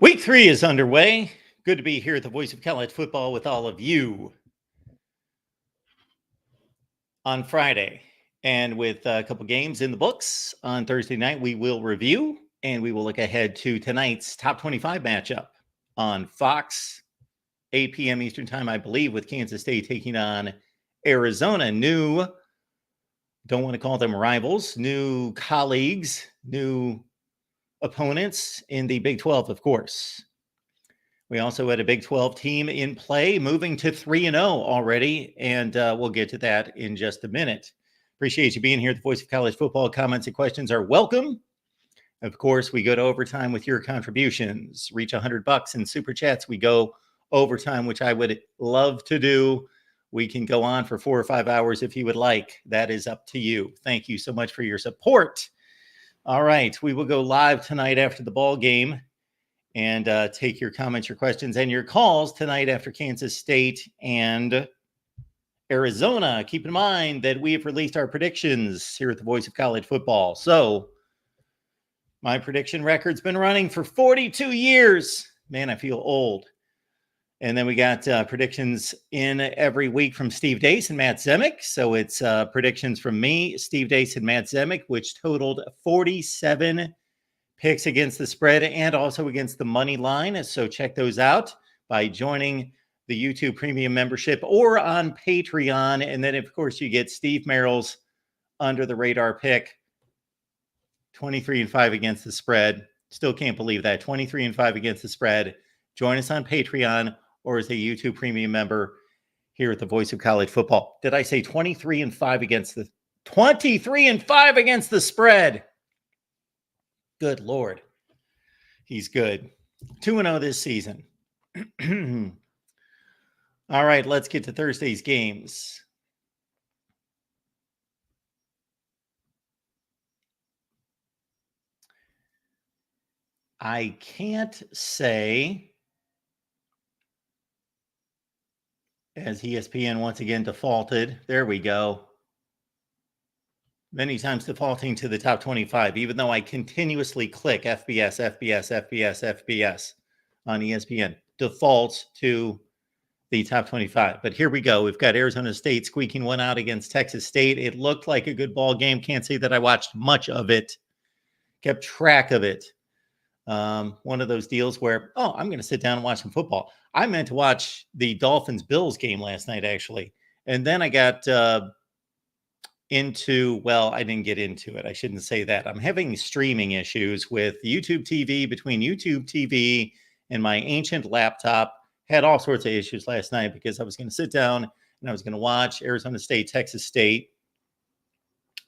Week 3 is underway. Good to be here at the Voice of College Football with all of you on Friday. And with a couple games in the books on Thursday night, we will review and we will look ahead to tonight's top 25 matchup on Fox, 8 p.m. Eastern time, I believe, with Kansas State taking on Arizona. New, don't want to call them rivals, new colleagues, new opponents in the Big 12, of course. We also had a Big 12 team in play, moving to 3-0 already, and we'll get to that in just a minute. Appreciate you being here at the Voice of College Football. Comments and questions are welcome. Of course, we go to overtime with your contributions. Reach $100 in Super Chats. We go overtime, which I would love to do. We can go on for 4 or 5 hours if you would like. That is up to you. Thank you so much for your support. All right, we will go live tonight after the ball game and take your comments, your questions, and your calls tonight after Kansas State and Arizona. Keep in mind that we have released our predictions here at the Voice of College Football. So my prediction record's been running for 42 years. Man, I feel old. And then we got predictions in every week from Steve Dace and Matt Zemek. So it's predictions from me, Steve Dace, and Matt Zemek, which totaled 47 picks against the spread and also against the money line. So check those out by joining the YouTube Premium membership or on Patreon. And then, of course, you get Steve Merrill's under the radar pick, 23-5 against the spread. Still can't believe that. 23-5 against the spread. Join us on Patreon or as a YouTube Premium member here at the Voice of College Football. Did I say 23-5 against the 23-5 against the spread? Good Lord. He's good. 2-0 this season. All right, let's get to Thursday's games. I can't say, as ESPN once again defaulted, there we go, many times defaulting to the top 25, even though I continuously click FBS on ESPN, defaults to the top 25. But here we go. We've got Arizona State squeaking one out against Texas State. It looked like a good ball game. Can't say that I watched much of it, kept track of it. One of those deals where, I'm going to sit down and watch some football. I meant to watch the Dolphins-Bills game last night, actually. And then I got I didn't get into it. I shouldn't say that. I'm having streaming issues with YouTube TV, between YouTube TV and my ancient laptop. Had all sorts of issues last night because I was going to sit down and I was going to watch Arizona State, Texas State,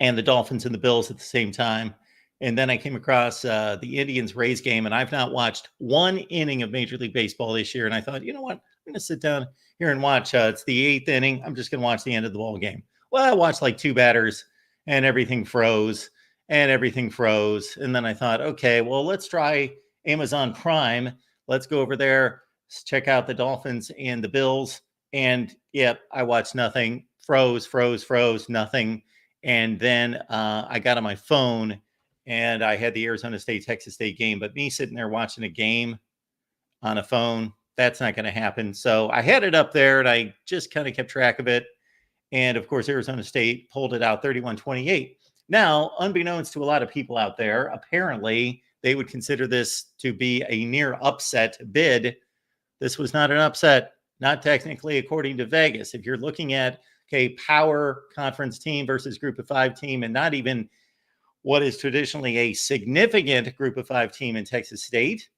and the Dolphins and the Bills at the same time. And then I came across the Indians-Rays game, and I've not watched one inning of Major League Baseball this year. And I thought, you know what? I'm going to sit down here and watch. It's the 8th inning. I'm just going to watch the end of the ball game. Well, I watched like 2 batters, and everything froze. And then I thought, okay, well, let's try Amazon Prime. Let's go over there, check out the Dolphins and the Bills. And, yep, I watched nothing. Froze, nothing. And then I got on my phone, and I had the Arizona State-Texas State game. But me sitting there watching a game on a phone, that's not going to happen. So I had it up there, and I just kind of kept track of it. And, of course, Arizona State pulled it out 31-28. Now, unbeknownst to a lot of people out there, apparently they would consider this to be a near upset bid. This was not an upset, not technically according to Vegas. If you're looking at, power conference team versus group of 5 team, and not even what is traditionally a significant group of 5 team in Texas State,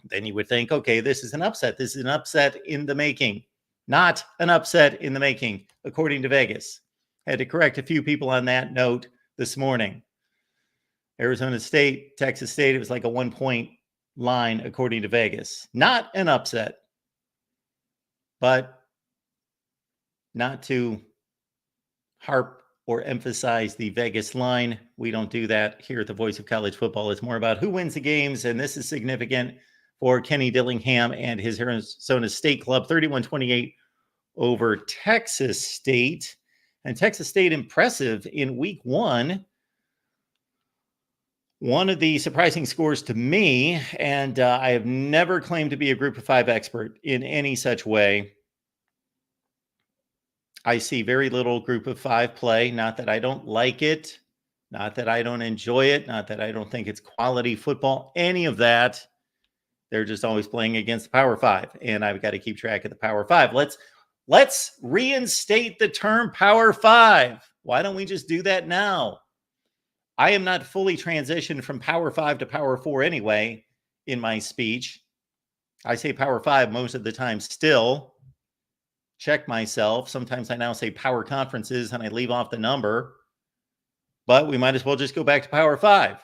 then you would think, this is an upset. This is an upset in the making. Not an upset in the making, according to Vegas. Had to correct a few people on that note this morning. Arizona State, Texas State, it was like a 1-point line, according to Vegas. Not an upset. But not to harp or emphasize the Vegas line. We don't do that here at the Voice of College Football. It's more about who wins the games, and this is significant for Kenny Dillingham and his Arizona State club, 31-28 over Texas State. And Texas State impressive in week 1. One of the surprising scores to me, and I have never claimed to be a group of 5 expert in any such way. I see very little group of 5 play. Not that I don't like it, not that I don't enjoy it, not that I don't think it's quality football, any of that. They're just always playing against the Power 5, and I've got to keep track of the Power 5. Let's reinstate the term Power 5. Why don't we just do that now? I am not fully transitioned from Power 5 to Power 4 anyway in my speech. I say Power 5 most of the time still. Check myself. Sometimes I now say Power Conferences and I leave off the number. But we might as well just go back to Power 5.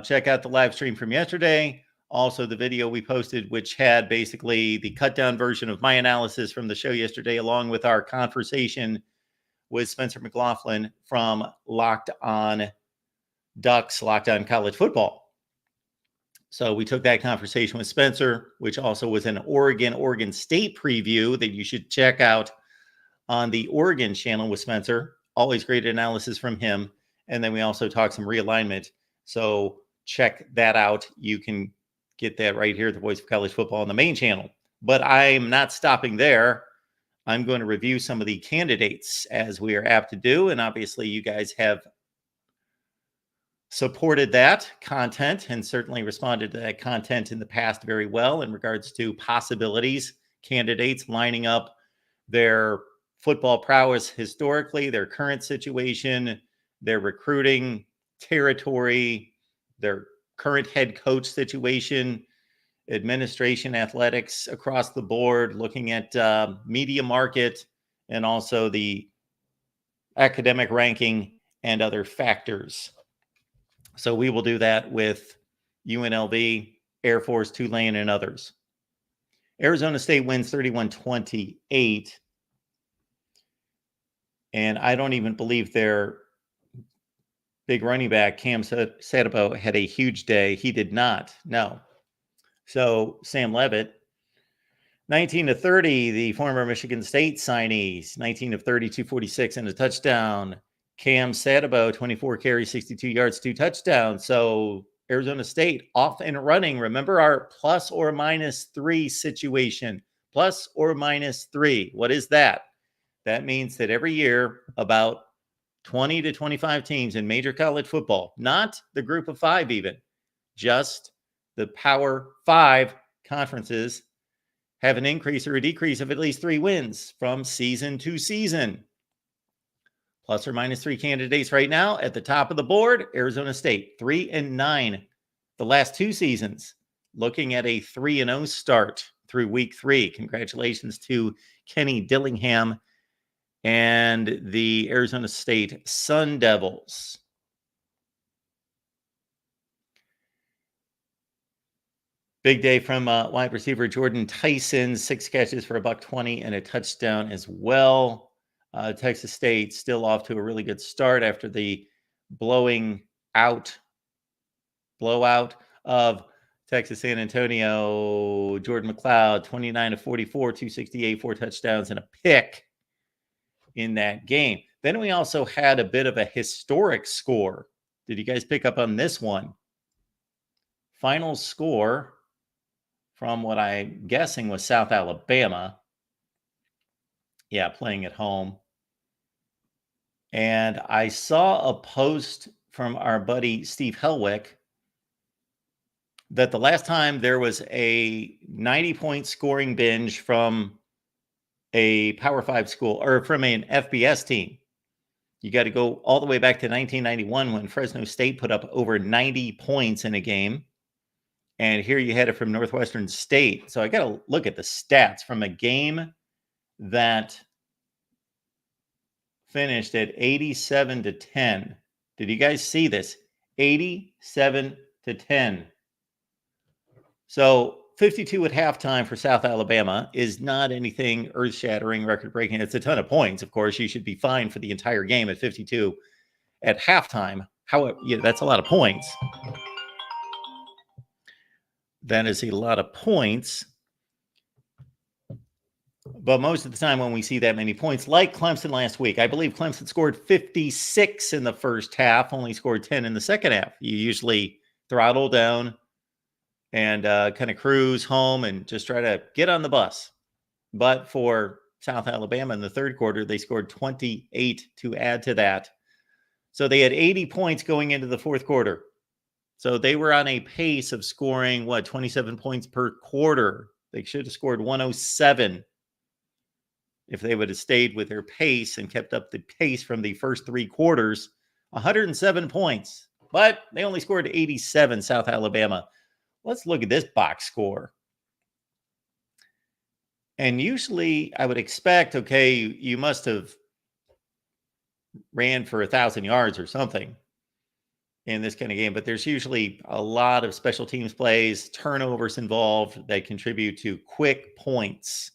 Check out the live stream from yesterday. Also, the video we posted, which had basically the cut down version of my analysis from the show yesterday, along with our conversation with Spencer McLaughlin from Locked On Ducks, Locked On College Football. So we took that conversation with Spencer, which also was an Oregon State preview that you should check out on the Oregon channel with Spencer. Always great analysis from him. And then we also talked some realignment. So check that out. You can get that right here at the Voice of College Football on the main channel. But I'm not stopping there. I'm going to review some of the candidates as we are apt to do. And obviously you guys have supported that content and certainly responded to that content in the past very well in regards to possibilities, candidates lining up their football prowess historically, their current situation, their recruiting territory, their current head coach situation, administration, athletics across the board, looking at media market and also the academic ranking and other factors. So we will do that with UNLV, Air Force, Tulane, and others. Arizona State wins 31-28. And I don't even believe their big running back, Cam Sadabo, had a huge day. He did not. No. So Sam Levitt, 19 of 30, the former Michigan State signees, 19 of 30, 246 and a touchdown. Cam Sadabo, 24 carries, 62 yards, 2 touchdowns. So Arizona State off and running. Remember our plus or minus 3 situation. Plus or minus 3. What is that? That means that every year about 20 to 25 teams in major college football, not the group of 5 even, just the Power 5 conferences have an increase or a decrease of at least 3 wins from season to season. Plus or minus 3 candidates right now at the top of the board. Arizona State, 3-9 the last 2 seasons. Looking at a 3-0 start through week 3. Congratulations to Kenny Dillingham and the Arizona State Sun Devils. Big day from wide receiver Jordan Tyson, 6 catches for $120 and a touchdown as well. Texas State still off to a really good start after the blowout of Texas San Antonio. Jordan McLeod, 29 of 44, 268, 4 touchdowns and a pick in that game. Then we also had a bit of a historic score. Did you guys pick up on this one? Final score from what I'm guessing was South Alabama. Yeah, playing at home. And I saw a post from our buddy Steve Helwick that the last time there was a 90-point scoring binge from a Power 5 school or from an FBS team, you got to go all the way back to 1991 when Fresno State put up over 90 points in a game. And here you had it from Northwestern State. So I got to look at the stats from a game that finished at 87-10. Did you guys see this? 87-10. So 52 at halftime for South Alabama is not anything earth-shattering, record-breaking. It's a ton of points. Of course, you should be fine for the entire game at 52 at halftime. However, yeah, that's a lot of points. That is a lot of points. But most of the time when we see that many points, like Clemson last week, I believe Clemson scored 56 in the first half, only scored 10 in the second half. You usually throttle down and kind of cruise home and just try to get on the bus. But for South Alabama in the third quarter, they scored 28 to add to that. So they had 80 points going into the fourth quarter. So they were on a pace of scoring, 27 points per quarter. They should have scored 107 if they would have stayed with their pace and kept up the pace from the first three quarters. 107 points, but they only scored 87, South Alabama. Let's look at this box score. And usually I would expect, okay, you must have ran for 1,000 yards or something in this kind of game, but there's usually a lot of special teams plays, turnovers involved that contribute to quick points.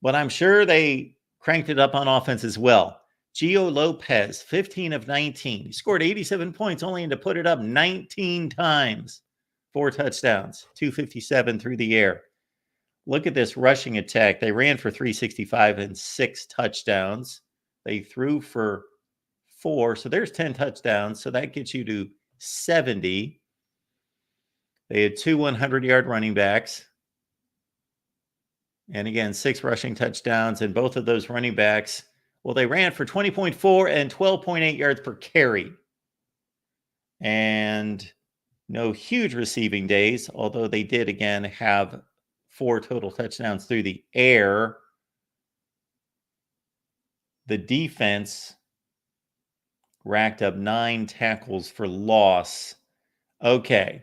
But I'm sure they cranked it up on offense as well. Gio Lopez, 15 of 19. He scored 87 points, only to put it up 19 times. 4 touchdowns, 257 through the air. Look at this rushing attack. They ran for 365 and 6 touchdowns. They threw for 4, so there's 10 touchdowns. So that gets you to 70. They had 2 100-yard running backs. And again, 6 rushing touchdowns. And both of those running backs, well, they ran for 20.4 and 12.8 yards per carry. And no huge receiving days, although they did, again, have 4 total touchdowns through the air. The defense racked up 9 tackles for loss. Okay.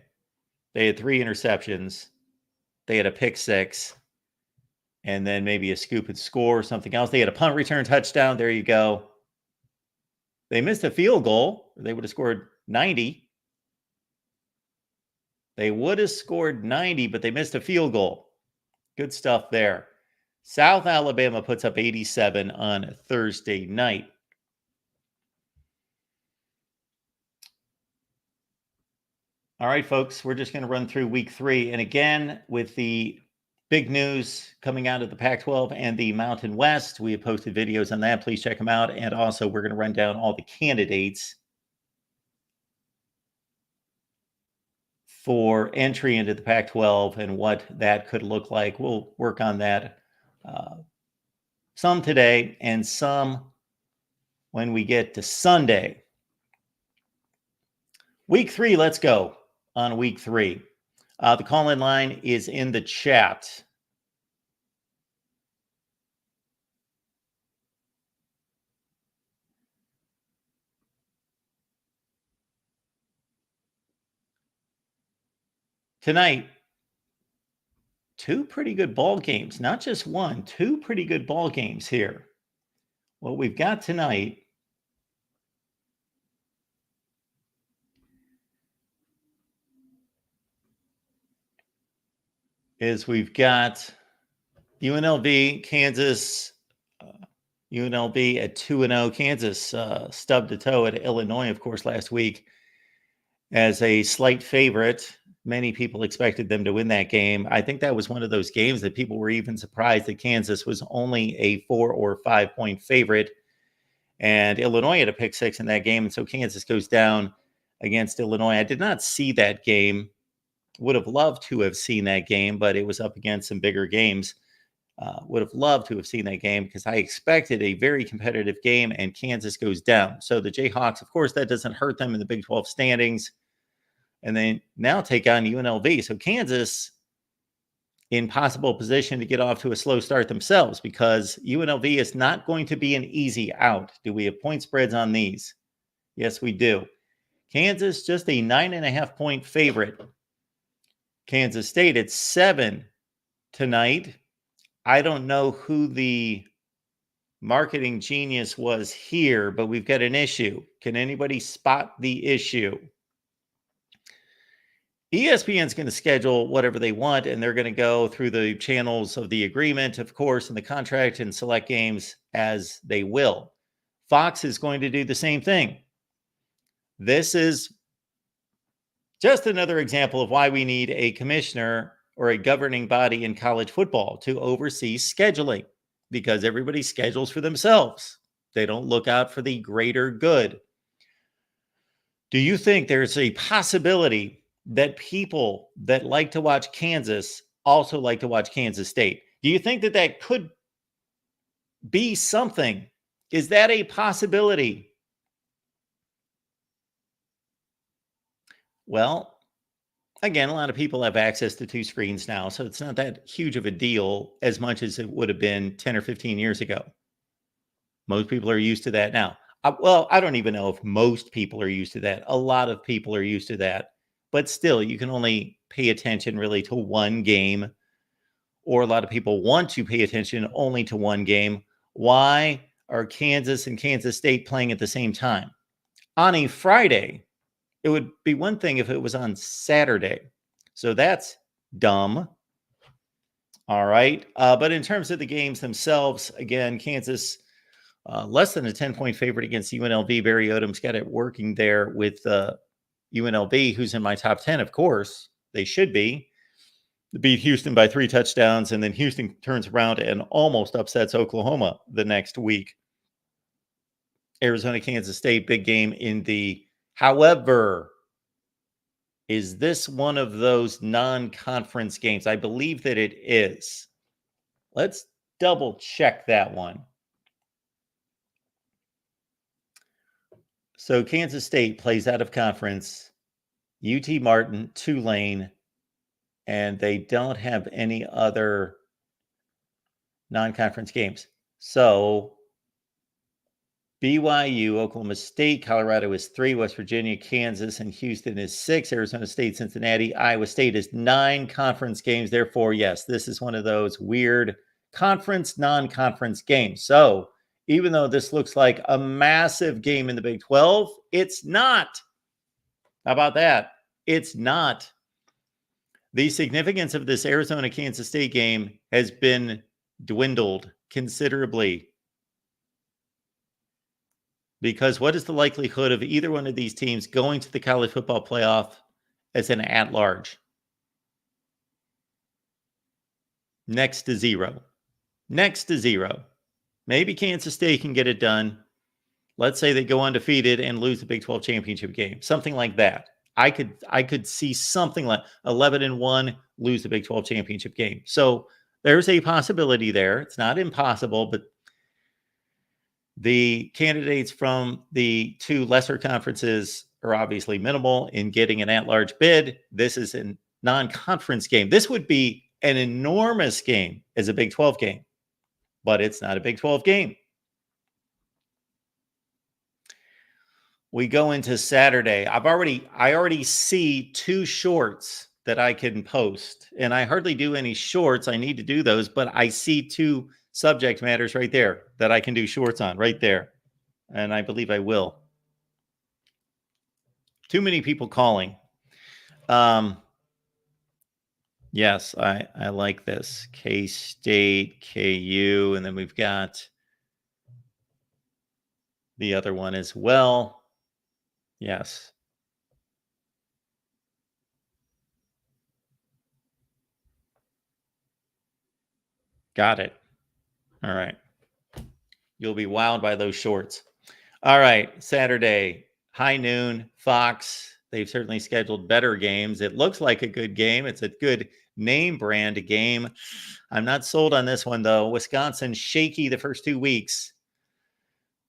They had 3 interceptions. They had a pick 6. And then maybe a scoop and score or something else. They had a punt return touchdown. There you go. They missed a field goal. They would have scored 90. They would have scored 90, but they missed a field goal. Good stuff there. South Alabama puts up 87 on Thursday night. All right, folks, we're just going to run through week 3. And again, with the big news coming out of the Pac-12 and the Mountain West, we have posted videos on that. Please check them out. And also, we're going to run down all the candidates for entry into the Pac-12 and what that could look like. We'll work on that some today and some when we get to Sunday. Week 3, let's go on week 3. The call-in line is in the chat. Tonight, 2 pretty good ball games, not just one, 2 pretty good ball games here. What we've got tonight is we've got UNLV, Kansas, UNLV at 2-0. Kansas stubbed a toe at Illinois, of course, last week as a slight favorite. Many people expected them to win that game. I think that was one of those games that people were even surprised that Kansas was only a 4 or 5 point favorite. And Illinois had a pick 6 in that game. And so Kansas goes down against Illinois. I did not see that game. Would have loved to have seen that game, but it was up against some bigger games. Would have loved to have seen that game because I expected a very competitive game, and Kansas goes down. So the Jayhawks, of course, that doesn't hurt them in the Big 12 standings. And they now take on UNLV. So Kansas in possible position to get off to a slow start themselves because UNLV is not going to be an easy out. Do we have point spreads on these? Yes, we do. Kansas, just a 9.5 point favorite. Kansas State at 7 tonight. I don't know who the marketing genius was here, but we've got an issue. Can anybody spot the issue? ESPN's going to schedule whatever they want, and they're going to go through the channels of the agreement, of course, and the contract and select games as they will. Fox is going to do the same thing. This is just another example of why we need a commissioner or a governing body in college football to oversee scheduling. because everybody schedules for themselves. They don't look out for the greater good. Do you think there's a possibility that people that like to watch Kansas also like to watch Kansas State? Do you think that that could be something? Is that a possibility? Well, again, a lot of people have access to two screens now, so it's not that huge of a deal as much as it would have been 10 or 15 years ago. Most people are used to that now. Well, I don't even know if most people are used to that. A lot of people are used to that. But still, you can only pay attention really to one game, or a lot of people want to pay attention only to one game. Why are Kansas and Kansas State playing at the same time? On a Friday, it would be one thing if it was on Saturday. So that's dumb. All right. But in terms of the games themselves, again, Kansas less than a 10-point favorite against UNLV. Barry Odom's got it working there with UNLV, who's in my top 10, of course. They should be. They beat Houston by 3 touchdowns, and then Houston turns around and almost upsets Oklahoma the next week. Arizona, Kansas State, big game in the... However, is this one of those non-conference games? I believe that it is. Let's double check that one. So Kansas State plays out of conference, UT Martin, Tulane, and they don't have any other non-conference games. So BYU, Oklahoma State, Colorado is 3, West Virginia, Kansas, and Houston is 6, Arizona State, Cincinnati, Iowa State is 9 conference games. Therefore, yes, this is one of those weird conference, non-conference games. So even though this looks like a massive game in the Big 12, it's not. How about that? It's not. The significance of this Arizona-Kansas State game has been dwindled considerably. Because what is the likelihood of either one of these teams going to the college football playoff as an at-large? Next to zero. Next to zero. Maybe Kansas State can get it done. Let's say they go undefeated and lose the Big 12 championship game. Something like that. I could see something like 11-1, lose the Big 12 championship game. So there's a possibility there. It's not impossible, but the candidates from the 2 lesser conferences are obviously minimal in getting an at-large bid. This is a non-conference game. This would be an enormous game as a Big 12 game, but it's not a Big 12 game. We go into Saturday. I already see 2 shorts that I can post, and I hardly do any shorts. I need to do those, but I see 2 subject matters right there that I can do shorts on right there. And I believe I will. Too many people calling. Yes, I like this. K-State, KU, and then we've got the other one as well. Yes. Got it. All right. You'll be wowed by those shorts. All right. Saturday, high noon, Fox. They've certainly scheduled better games. It looks like a good game. It's a good name brand game. I'm not sold on this one, though. Wisconsin shaky the first 2 weeks.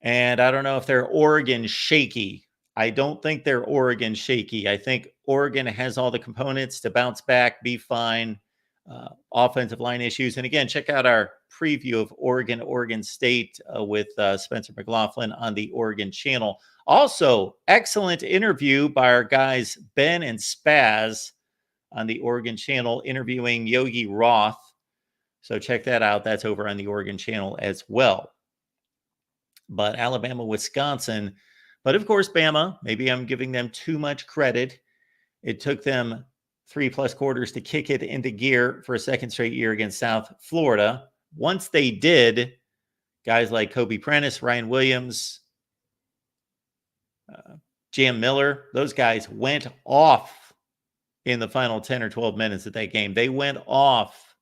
And I don't know if they're Oregon shaky. I don't think they're Oregon shaky. I think Oregon has all the components to bounce back, be fine. Offensive line issues. And again, check out our preview of Oregon State with Spencer McLaughlin on the Oregon channel. Also, excellent interview by our guys Ben and Spaz on the Oregon channel interviewing Yogi Roth. So check that out. That's over on the Oregon channel as well. But Alabama, Wisconsin. But of course, Bama, maybe I'm giving them too much credit. It took them 3+ quarters to kick it into gear for a second straight year against South Florida. Once they did, guys like Kobe Prentice, Ryan Williams, Jam Miller, those guys went off in the final 10 or 12 minutes of that game. They went off.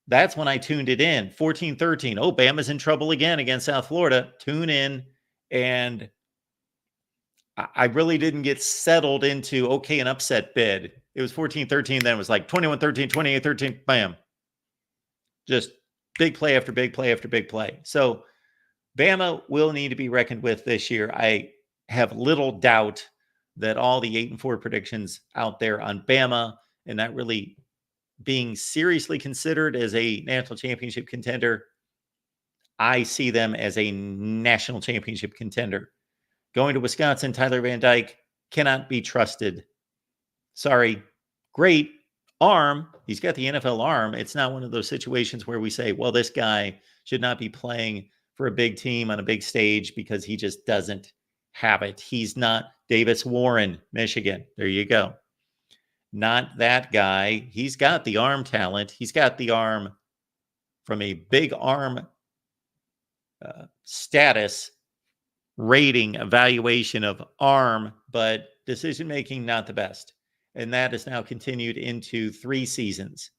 That's when I tuned it in. 14-13. Oh, Bama's in trouble again against South Florida. Tune in. And I really didn't get settled into, okay, an upset bid. It was 14-13. Then it was like 21-13, 28-13. Bam. Just big play after big play after big play. So Bama will need to be reckoned with this year. I have little doubt that all the 8-4 predictions out there on Bama and not really being seriously considered as a national championship contender, I see them as a national championship contender. Going to Wisconsin, Tyler Van Dyke cannot be trusted. Sorry. Great arm. He's got the NFL arm. It's not one of those situations where we say, well, this guy should not be playing for a big team on a big stage because he just doesn't have it. He's not Davis Warren, Michigan. There you go. Not that guy. He's got the arm talent. He's got the arm from a big arm status rating evaluation of arm, but decision-making not the best. And that has now continued into 3 seasons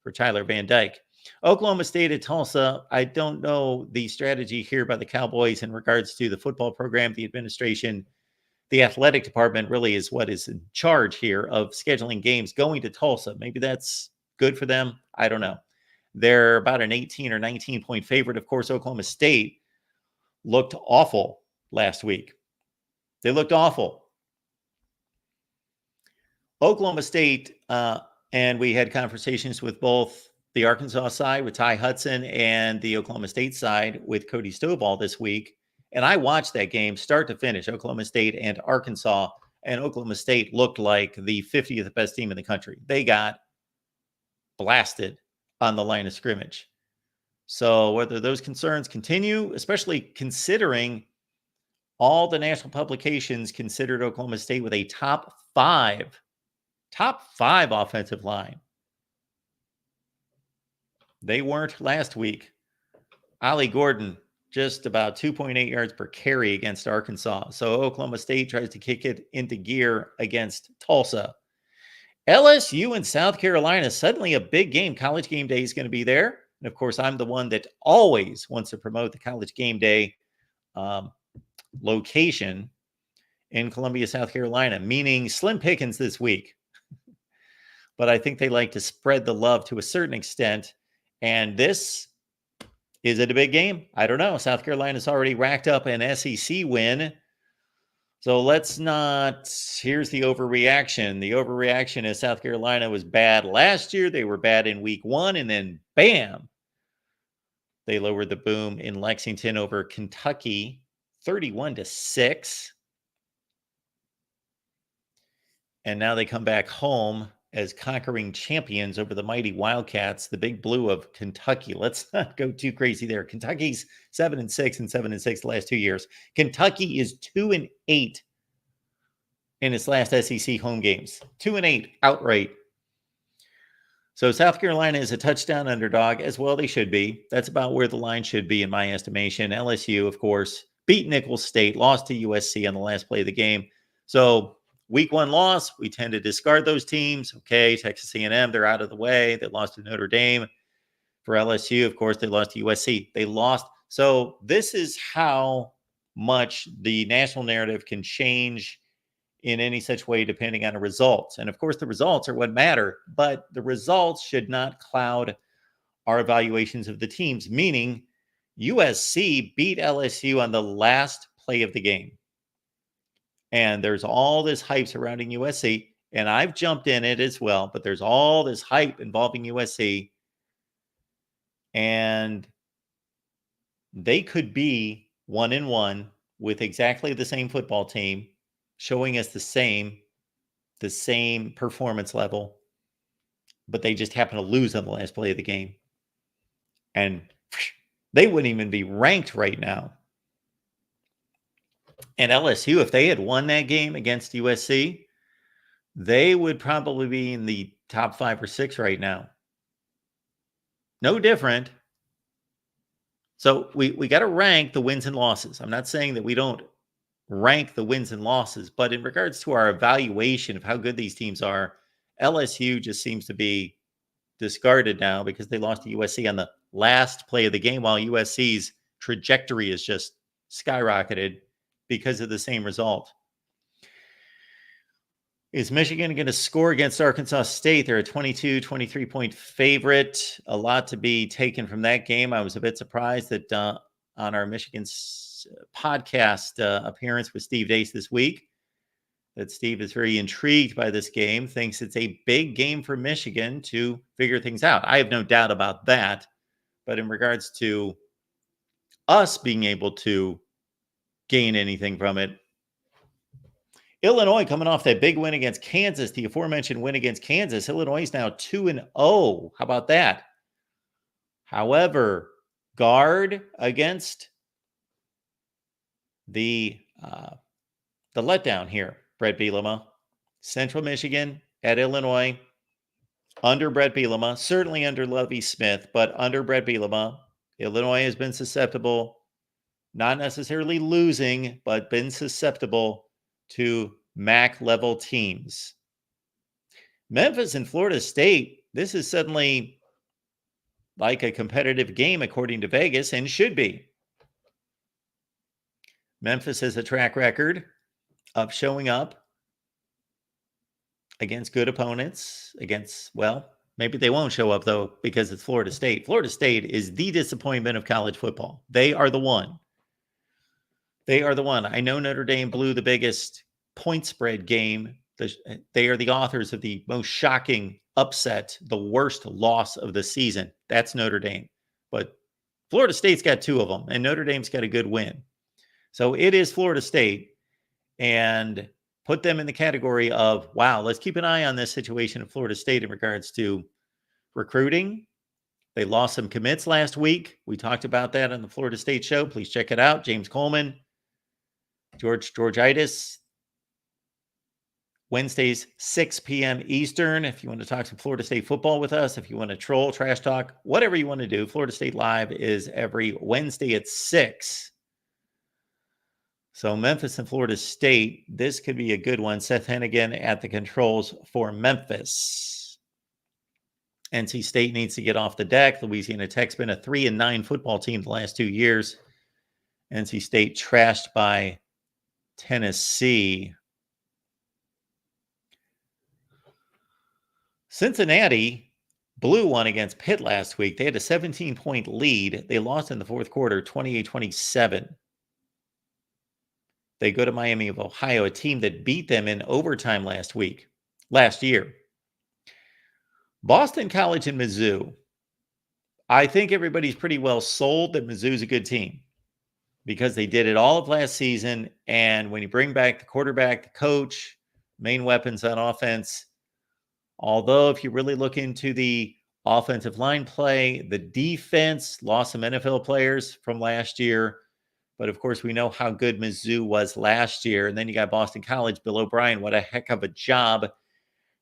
for Tyler Van Dyke. Oklahoma State at Tulsa. I don't know the strategy here by the Cowboys in regards to the football program, the administration. The athletic department really is what is in charge here of scheduling games going to Tulsa. Maybe that's good for them. I don't know. They're about an 18 or 19 point favorite. Of course, Oklahoma State looked awful last week. They looked awful. Oklahoma State, and we had conversations with both the Arkansas side with Ty Hudson and the Oklahoma State side with Cody Stovall this week. And I watched that game start to finish, Oklahoma State and Arkansas, and Oklahoma State looked like the 50th best team in the country. They got blasted on the line of scrimmage. So whether those concerns continue, especially considering all the national publications considered Oklahoma State with a top five offensive line. They weren't last week. Ollie Gordon, just about 2.8 yards per carry against Arkansas. So Oklahoma State tries to kick it into gear against Tulsa. LSU and South Carolina, suddenly a big game. College Game Day is going to be there. And of course, I'm the one that always wants to promote the College Game Day location in Columbia, South Carolina, meaning slim pickings this week. But I think they like to spread the love to a certain extent. And this, is it a big game? I don't know. South Carolina's already racked up an SEC win. So let's not, here's the overreaction. The overreaction is South Carolina was bad last year. They were bad in week 1, and then bam, they lowered the boom in Lexington over Kentucky, 31-6. And now they come back home as conquering champions over the mighty Wildcats, the Big Blue of Kentucky. Let's not go too crazy there. Kentucky's 7-6 and 7-6 the last 2 years. Kentucky is 2-8 in its last SEC home games. 2-8 outright. So South Carolina is a touchdown underdog, as well they should be. That's about where the line should be in my estimation. LSU, of course, beat Nicholls State, lost to USC on the last play of the game. So week 1 loss, we tend to discard those teams. Okay, Texas A&M, they're out of the way. They lost to Notre Dame. For LSU, of course, they lost to USC. They lost. So this is how much the national narrative can change in any such way depending on the results. And of course, the results are what matter, but the results should not cloud our evaluations of the teams, meaning USC beat LSU on the last play of the game. And there's all this hype surrounding USC, and I've jumped in it as well, but there's all this hype involving USC, and they could be 1-1 with exactly the same football team, showing us the same performance level, but they just happen to lose on the last play of the game. And they wouldn't even be ranked right now. And LSU, if they had won that game against USC, they would probably be in the top 5 or 6 right now. No different. So we got to rank the wins and losses. I'm not saying that we don't rank the wins and losses, but in regards to our evaluation of how good these teams are, LSU just seems to be discarded now because they lost to USC on the last play of the game, while USC's trajectory is just skyrocketed because of the same result. Is Michigan going to score against Arkansas State? They're a 23-point favorite. A lot to be taken from that game. I was a bit surprised that on our Michigan podcast appearance with Steve Dace this week, that Steve is very intrigued by this game, thinks it's a big game for Michigan to figure things out. I have no doubt about that. But in regards to us being able to gain anything from it, Illinois coming off that big win against Kansas, the aforementioned win against Kansas. Illinois is now 2-0. How about that? However, guard against the letdown here, Brett Bielema. Central Michigan at Illinois, under Brett Bielema, certainly under Lovie Smith, but under Brett Bielema. Illinois has been susceptible, not necessarily losing, but been susceptible to MAC level teams. Memphis and Florida State, this is suddenly like a competitive game according to Vegas, and should be. Memphis has a track record of showing up against good opponents, well, maybe they won't show up though because it's Florida State. Florida State is the disappointment of college football. They are the one. I know Notre Dame blew the biggest point spread game. They are the authors of the most shocking upset, the worst loss of the season. That's Notre Dame. But Florida State's got two of them, and Notre Dame's got a good win. So it is Florida State, and put them in the category of, wow, let's keep an eye on this situation at Florida State in regards to recruiting. They lost some commits last week. We talked about that on the Florida State show. Please check it out. James Coleman, Georgitis, Wednesdays, 6 p.m. Eastern. If you want to talk some Florida State football with us, if you want to troll, trash talk, whatever you want to do, Florida State Live is every Wednesday at 6. So Memphis and Florida State, this could be a good one. Seth Hennigan at the controls for Memphis. NC State needs to get off the deck. Louisiana Tech's been a 3-9 football team the last 2 years. NC State trashed by Tennessee. Cincinnati blew one against Pitt last week. They had a 17-point lead. They lost in the fourth quarter, 28-27. They go to Miami of Ohio, a team that beat them in overtime last year. Boston College and Mizzou. I think everybody's pretty well sold that Mizzou's a good team because they did it all of last season. And when you bring back the quarterback, the coach, main weapons on offense, although if you really look into the offensive line play, the defense lost some NFL players from last year. But of course, we know how good Mizzou was last year. And then you got Boston College, Bill O'Brien. What a heck of a job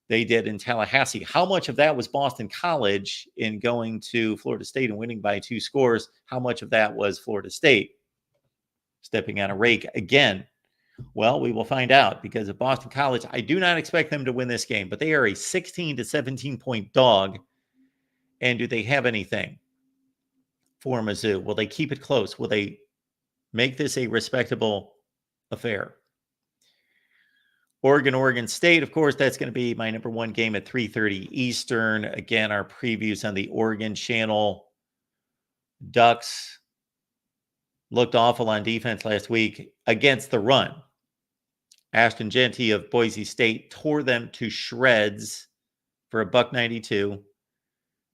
they did in Tallahassee. How much of that was Boston College in going to Florida State and winning by 2 scores? How much of that was Florida State stepping on a rake again? Well, we will find out, because at Boston College, I do not expect them to win this game, but they are a 16 to 17-point dog. And do they have anything for Mizzou? Will they keep it close? Will they make this a respectable affair? Oregon State, of course, that's going to be my number one game at 3:30 Eastern. Again, our previews on the Oregon channel. Ducks looked awful on defense last week against the run. Ashton Jeanty of Boise State tore them to shreds for $192.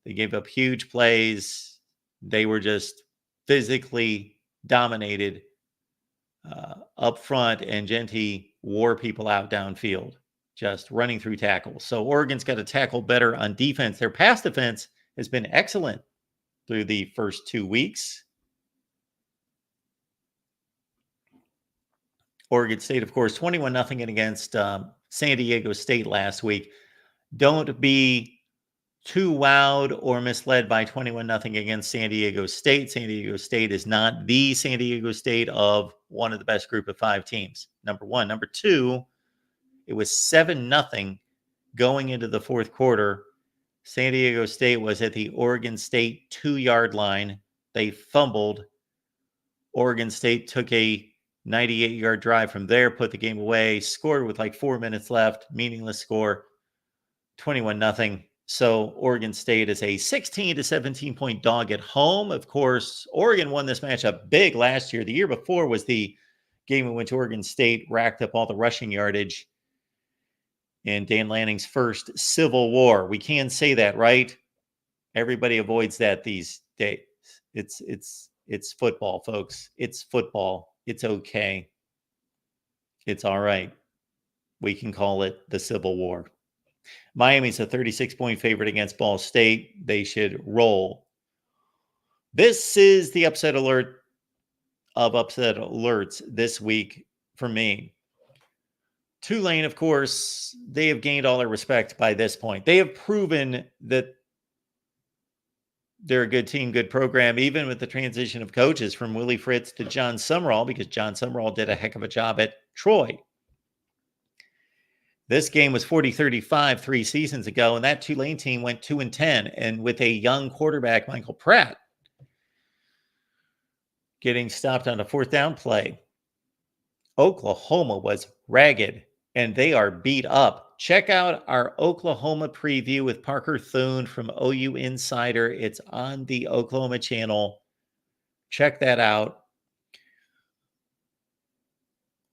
They gave up huge plays. They were just physically dominated up front, and Jeanty wore people out downfield, just running through tackles. So Oregon's got to tackle better on defense. Their pass defense has been excellent through the first 2 weeks. Oregon State, of course, 21-0 against San Diego State last week. Don't be too wowed or misled by 21-0 against San Diego State. San Diego State is not the San Diego State of one of the best group of 5 teams. Number one. Number two, it was 7-0 going into the fourth quarter. San Diego State was at the Oregon State 2-yard line. They fumbled. Oregon State took a 98-yard drive from there, put the game away, scored with like 4 minutes left, meaningless score, 21-0. So Oregon State is a 16 to 17 point dog at home. Of course, Oregon won this matchup big last year. The year before was the game in which Oregon State racked up all the rushing yardage in Dan Lanning's first Civil War. We can say that, right? Everybody avoids that these days. It's football, folks. It's football. It's okay. It's all right. We can call it the Civil War. Miami's a 36-point favorite against Ball State. They should roll. This is the upset alert of upset alerts this week for me. Tulane, of course, they have gained all their respect by this point. They have proven that they're a good team, good program, even with the transition of coaches from Willie Fritz to John Summerall, because John Summerall did a heck of a job at Troy. This game was 40-35 3 seasons ago, and that Tulane team went 2-10, and with a young quarterback, Michael Pratt, getting stopped on a fourth down play. Oklahoma was ragged, and they are beat up. Check out our Oklahoma preview with Parker Thune from OU Insider. It's on the Oklahoma channel. Check that out.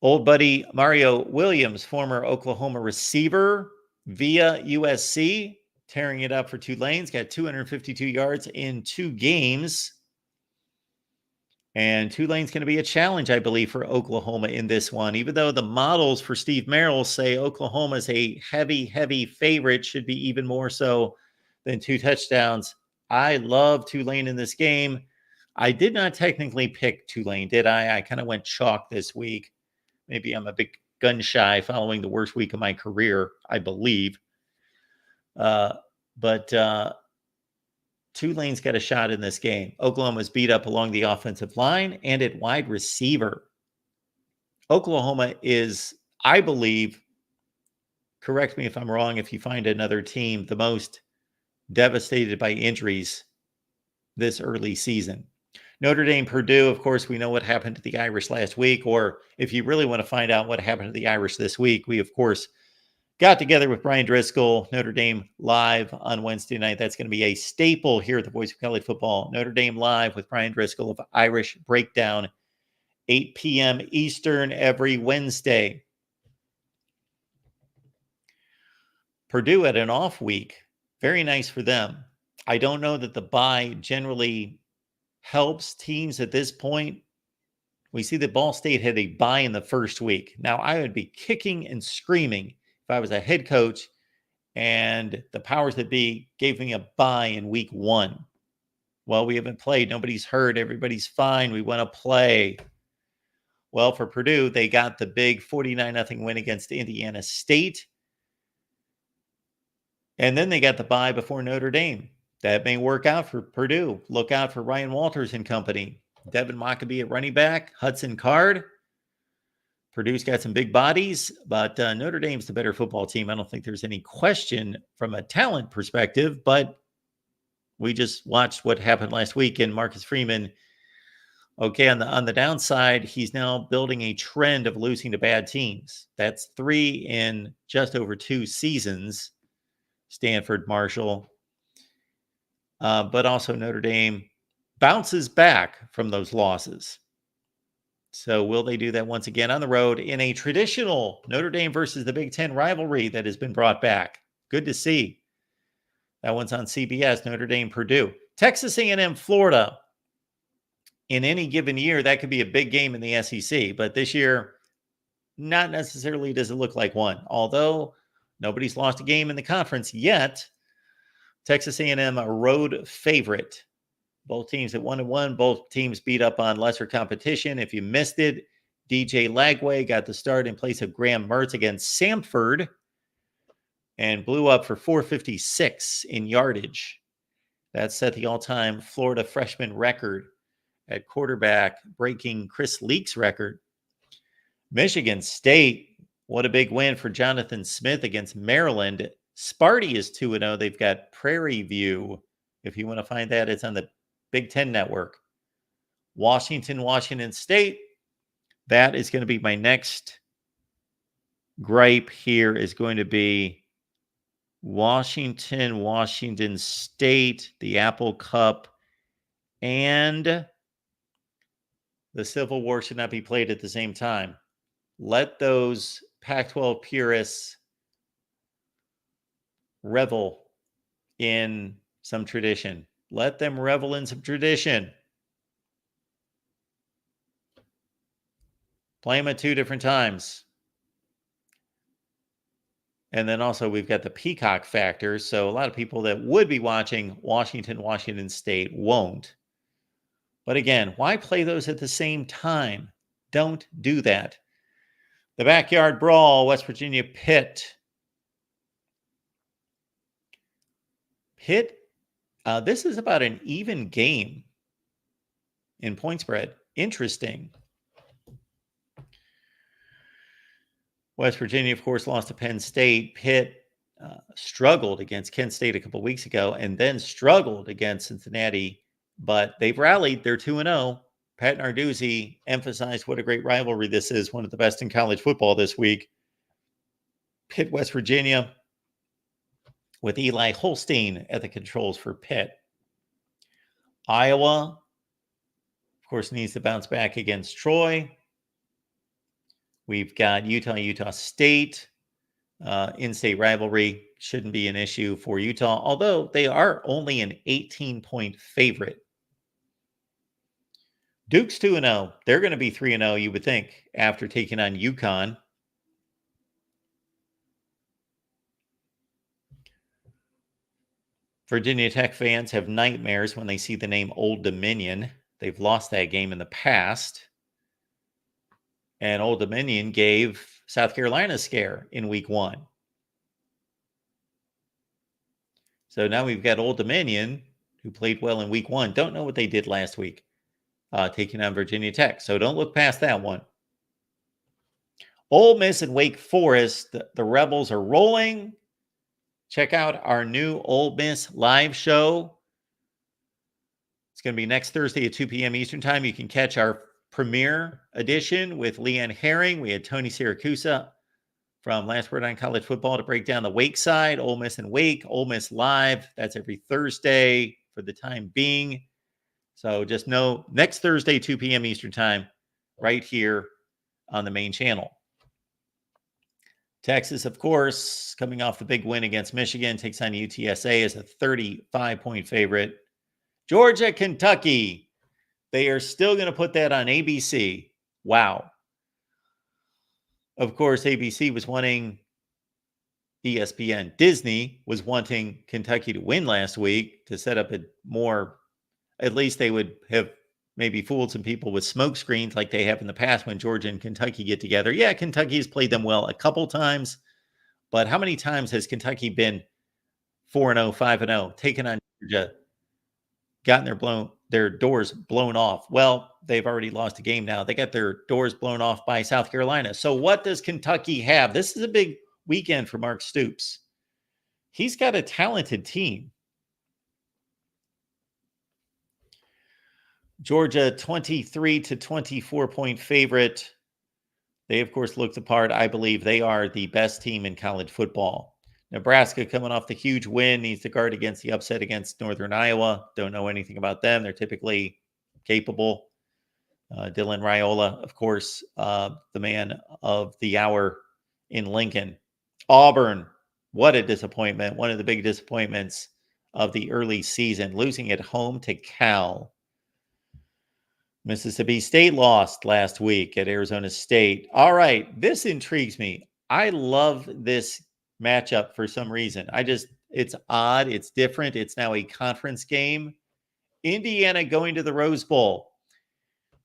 Old buddy Mario Williams, former Oklahoma receiver via USC, tearing it up for Tulane's, got 252 yards in 2 games. And Tulane's going to be a challenge, I believe, for Oklahoma in this one. Even though the models for Steve Merrill say Oklahoma is a heavy favorite, should be even more so than 2 touchdowns. I love Tulane in this game. I did not technically pick Tulane, did I? I kind of went chalk this week. Maybe I'm a bit gun-shy following the worst week of my career, I believe. But Tulane's got a shot in this game. Oklahoma's beat up along the offensive line and at wide receiver. Oklahoma is, I believe, correct me if I'm wrong, if you find another team, the most devastated by injuries this early season. Notre Dame, Purdue, of course, we know what happened to the Irish last week, or if you really want to find out what happened to the Irish this week, we, of course, got together with Brian Driscoll, Notre Dame Live on Wednesday night. That's going to be a staple here at the Voice of College Football. Notre Dame Live with Brian Driscoll of Irish Breakdown, 8 p.m. Eastern every Wednesday. Purdue at an off week. Very nice for them. I don't know that the bye generally helps teams at this point. We see that Ball State had a bye in the first week. Now, I would be kicking and screaming if I was a head coach and the powers that be gave me a bye in week 1. Well, we haven't played. Nobody's hurt. Everybody's fine. We want to play. Well, for Purdue, they got the big 49-0 win against Indiana State. And then they got the bye before Notre Dame. That may work out for Purdue. Look out for Ryan Walters and company. Devin Mockabee at running back. Hudson Card. Purdue's got some big bodies, but Notre Dame's the better football team. I don't think there's any question from a talent perspective, but we just watched what happened last week, and Marcus Freeman, okay, on the downside, he's now building a trend of losing to bad teams. That's 3 in just over 2 seasons. Stanford, Marshall. But also Notre Dame bounces back from those losses. So will they do that once again on the road in a traditional Notre Dame versus the Big Ten rivalry that has been brought back? Good to see. That one's on CBS, Notre Dame, Purdue. Texas A&M, Florida. In any given year, that could be a big game in the SEC. But this year, not necessarily does it look like one. Although nobody's lost a game in the conference yet. Texas A&M, a road favorite. Both teams at 1-1. Both teams beat up on lesser competition. If you missed it, DJ Lagway got the start in place of Graham Mertz against Samford and blew up for 456 in yardage. That set the all-time Florida freshman record at quarterback, breaking Chris Leak's record. Michigan State, what a big win for Jonathan Smith against Maryland. Sparty is 2-0. They've got Prairie View. If you want to find that, it's on the Big Ten Network. Washington State. That is going to be my next gripe here, is going to be Washington State, the Apple Cup, and the Civil War should not be played at the same time. Let those Pac-12 purists revel in some tradition. Let them revel in some tradition. Play them at 2 different times. And then also we've got the Peacock factor. So a lot of people that would be watching Washington State won't. But again, why play those at the same time? Don't do that. The Backyard Brawl, West Virginia, Pitt. Pitt, this is about an even game in point spread. Interesting. West Virginia, of course, lost to Penn State. Pitt struggled against Kent State a couple weeks ago and then struggled against Cincinnati, but they've rallied. They're 2-0. Pat Narduzzi emphasized what a great rivalry this is, one of the best in college football this week. Pitt, West Virginia, with Eli Holstein at the controls for Pitt. Iowa, of course, needs to bounce back against Troy. We've got Utah State. In-state rivalry shouldn't be an issue for Utah, although they are only an 18-point favorite. Duke's 2-0. They're going to be 3-0, you would think, after taking on UConn. Virginia Tech fans have nightmares when they see the name Old Dominion. They've lost that game in the past. And Old Dominion gave South Carolina a scare in week 1. So now we've got Old Dominion, who played well in week 1. Don't know what they did last week, taking on Virginia Tech. So don't look past that one. Ole Miss and Wake Forest, the Rebels are rolling. Check out our new Ole Miss live show. It's going to be next Thursday at 2 p.m. Eastern Time. You can catch our premiere edition with Leanne Herring. We had Tony Siracusa from Last Word on College Football to break down the Wake side, Ole Miss and Wake, Ole Miss Live. That's every Thursday for the time being. So just know next Thursday, 2 p.m. Eastern Time, right here on the main channel. Texas, of course, coming off the big win against Michigan, takes on UTSA as a 35-point favorite. Georgia, Kentucky. They are still going to put that on ABC. Wow. Of course, ABC was wanting ESPN. Disney was wanting Kentucky to win last week to set up a more, at least they would have maybe fooled some people with smoke screens like they have in the past when Georgia and Kentucky get together. Yeah, Kentucky's played them well a couple times, but how many times has Kentucky been 4-0, 5-0, taken on Georgia, gotten their doors blown off? Well, they've already lost a game now. They got their doors blown off by South Carolina. So what does Kentucky have? This is a big weekend for Mark Stoops. He's got a talented team. Georgia, 23 to 24-point favorite. They, of course, look the part. I believe they are the best team in college football. Nebraska, coming off the huge win, needs to guard against the upset against Northern Iowa. Don't know anything about them. They're typically capable. Dylan Raiola, of course, the man of the hour in Lincoln. Auburn, what a disappointment. One of the big disappointments of the early season, losing at home to Cal. Mississippi State lost last week at Arizona State. All right, this intrigues me. I love this matchup for some reason. It's odd. It's different. It's now a conference game. Indiana going to the Rose Bowl.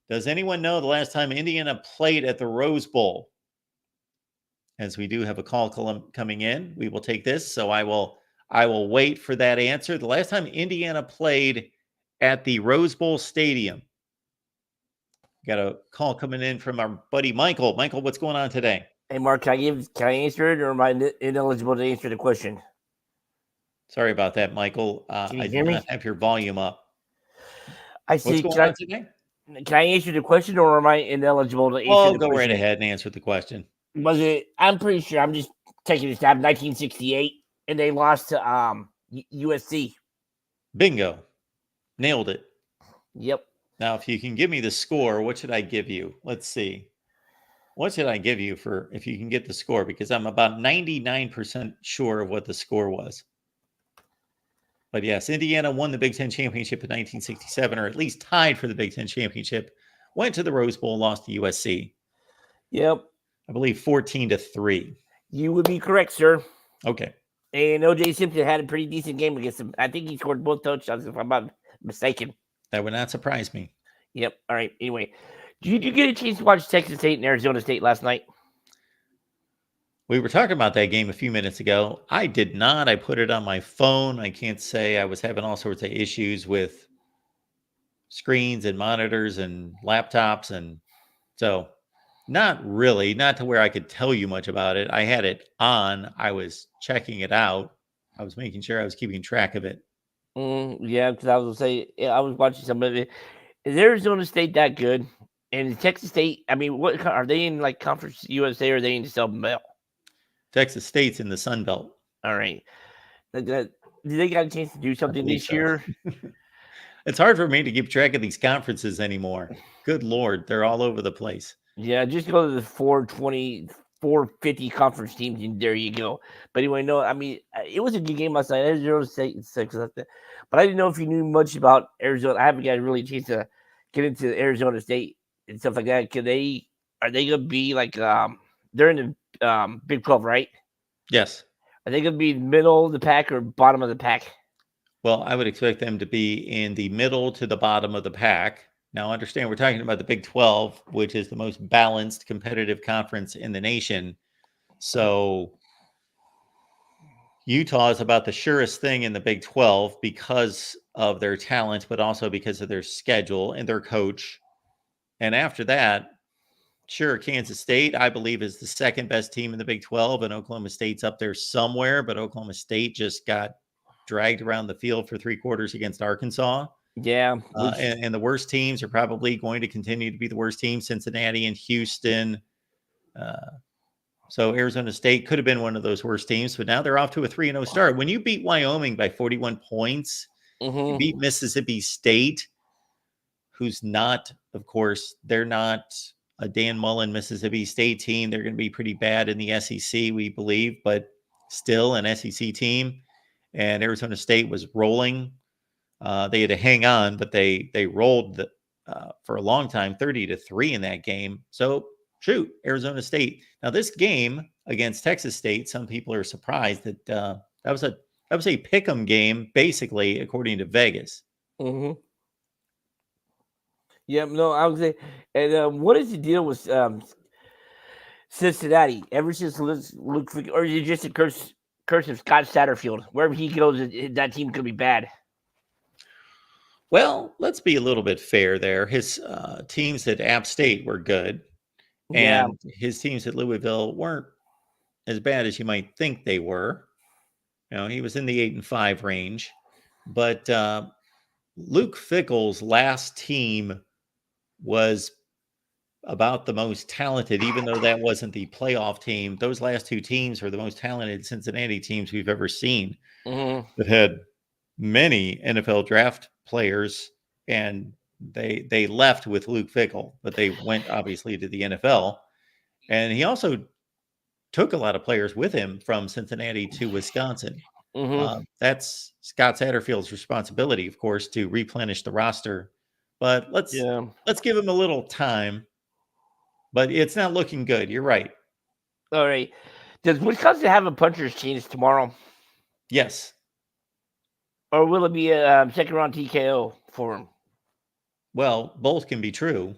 Does anyone know the last time Indiana played at the Rose Bowl? As we do have a call coming in, we will take this. So I will wait for that answer. The last time Indiana played at the Rose Bowl Stadium. Got a call coming in from our buddy Michael. Michael, what's going on today? Hey, Mark, can I answer it, or am I ineligible to answer the question? Sorry about that, Michael. Can you I hear do me? not have your volume up. I What's see. going on today? Can I answer the question, or am I ineligible to answer Oh, the go right question? ahead and answer the question. Was it? I'm pretty sure. I'm just taking a stab. 1968, and they lost to USC. Bingo. Nailed it. Yep. Now, if you can give me the score, what should I give you? Let's see. What should I give you for if you can get the score? Because I'm about 99% sure of what the score was. But yes, Indiana won the Big Ten championship in 1967, or at least tied for the Big Ten championship. Went to the Rose Bowl, lost to USC. Yep. I believe 14-3. You would be correct, sir. Okay. And O.J. Simpson had a pretty decent game against him. I think he scored both touchdowns, if I'm not mistaken. That would not surprise me. Yep. All right. Anyway, did you get a chance to watch Texas State and Arizona State last night? We were talking about that game a few minutes ago. I did not. I put it on my phone. I can't say I was having all sorts of issues with screens and monitors and laptops. And so not really, not to where I could tell you much about it. I had it on. I was checking it out. I was making sure I was keeping track of it. Yeah, because I was going to say, I was watching some of it. Is Arizona State that good? And Texas State, I mean, what are they in, like Conference USA, or are they in the Sun Belt? Texas State's in the Sun Belt. All right. Did they got a chance to do something this year? It's hard for me to keep track of these conferences anymore. Good Lord, they're all over the place. Yeah, just go to the 420, 450 conference teams, and there you go. But anyway, no, I mean, it was a good game last night. Arizona State and 6, but I didn't know if you knew much about Arizona. I haven't got really a chance to get into Arizona State and stuff like that. Are they going to be like they're in the Big 12, right? Yes. Are they going to be middle of the pack or bottom of the pack? Well, I would expect them to be in the middle to the bottom of the pack. Now, understand we're talking about the Big 12, which is the most balanced competitive conference in the nation. So Utah is about the surest thing in the Big 12 because of their talent, but also because of their schedule and their coach. And after that, sure, Kansas State, I believe, is the second best team in the Big 12, and Oklahoma State's up there somewhere, but Oklahoma State just got dragged around the field for 3 quarters against Arkansas. Yeah. And the worst teams are probably going to continue to be the worst teams, Cincinnati and Houston. So Arizona State could have been one of those worst teams, but now they're off to a 3-0 start. When you beat Wyoming by 41 points, you beat Mississippi State, who's not, of course, they're not a Dan Mullen Mississippi State team. They're going to be pretty bad in the SEC, we believe, but still an SEC team. And Arizona State was rolling. They had to hang on, but they rolled for a long time, 30-3 in that game. So shoot, Arizona State. Now this game against Texas State, some people are surprised that that was a pick'em game, basically, according to Vegas. Yeah, no, I was saying, and what is the deal with Cincinnati? Ever since Luke, or is it just a curse of Scott Satterfield? Wherever he goes, that team could be bad. Well, let's be a little bit fair there. His teams at App State were good, and his teams at Louisville weren't as bad as you might think they were. You know, he was in the 8-5 range, but Luke Fickell's last team was about the most talented, even though that wasn't the playoff team. Those last 2 teams were the most talented Cincinnati teams we've ever seen that had many NFL draft players, and they left with Luke Fickell, but they went obviously to the NFL. And he also took a lot of players with him from Cincinnati to Wisconsin. That's Scott Satterfield's responsibility, of course, to replenish the roster. But let's give him a little time. But it's not looking good. You're right. All right. Does Wisconsin have a puncher's chance tomorrow? Yes. Or will it be a second round TKO for him? Well, both can be true.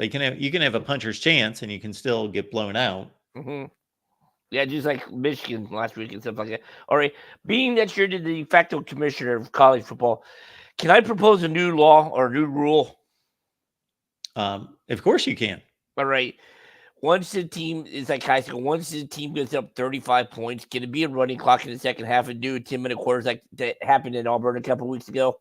You can have a puncher's chance, and you can still get blown out. Yeah, just like Michigan last week and stuff like that. All right. Being that you're the de facto commissioner of college football, can I propose a new law or a new rule? Of course you can. All right. once the team is like high school, once the team gets up 35 points, can it be a running clock in the second half and do 10-minute quarters like that happened in Auburn a couple weeks ago?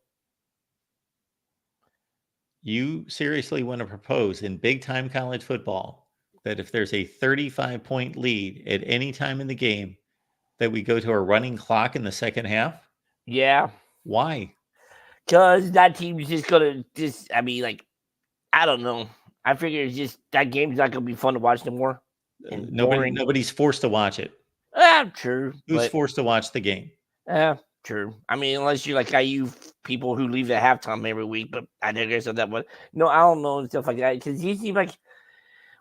You seriously want to propose in big time college football that if there's a 35-point lead at any time in the game, that we go to a running clock in the second half? Yeah. Why? Because that team's just going to I don't know. I figure it's just that game's not going to be fun to watch no more. And Nobody's forced to watch it. True. Who's forced to watch the game? True. I mean, unless you're like IU people who leave at halftime every week, but I digress on that one. No, I don't know and stuff like that. Because you seem like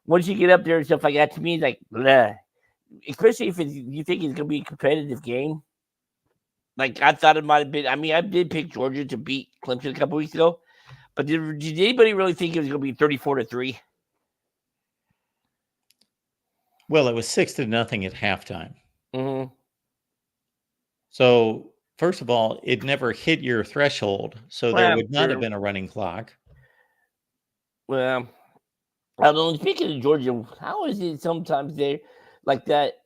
once you get up there and stuff like that, to me, it's like, bleh. Especially if you think it's going to be a competitive game. Like, I thought it might have been. I mean, I did pick Georgia to beat Clemson a couple weeks ago. But did anybody really think it was going to be 34-3? Well, it was 6-0 at halftime. Mm-hmm. So, first of all, it never hit your threshold, so there would not have been a running clock. Well, I don't know. Speaking of Georgia, how is it sometimes they like that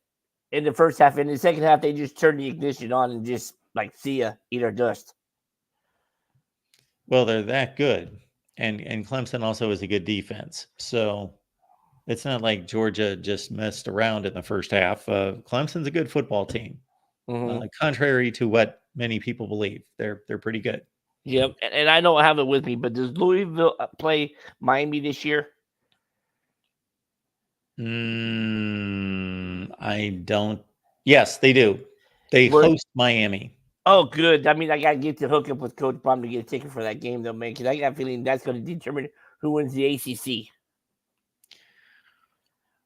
in the first half? In the second half, they just turn the ignition on and just like, see ya, eat our dust. Well, they're that good. And Clemson also is a good defense. So it's not like Georgia just messed around in the first half. Clemson's a good football team. Mm-hmm. Contrary to what many people believe, they're pretty good. Yep, and I don't have it with me, but does Louisville play Miami this year? I don't. Yes, they do. They host Miami. Oh, good. I mean, I got to get to hook up with Coach Baum to get a ticket for that game, though, man, because I got a feeling that's going to determine who wins the ACC.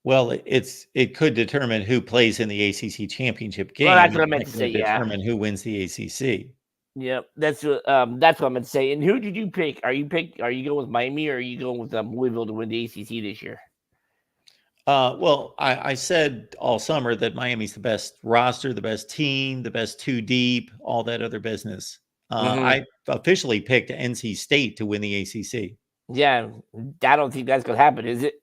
Well, it could determine who plays in the ACC championship game. Well, that's what I meant to say. Determine who wins the ACC. Yep, that's what I meant to say. And who did you pick? Are you going with Miami or are you going with Louisville to win the ACC this year? Well, I said all summer that Miami's the best roster, the best team, the best two deep, all that other business. I officially picked NC State to win the ACC. Yeah, I don't think that's going to happen, is it?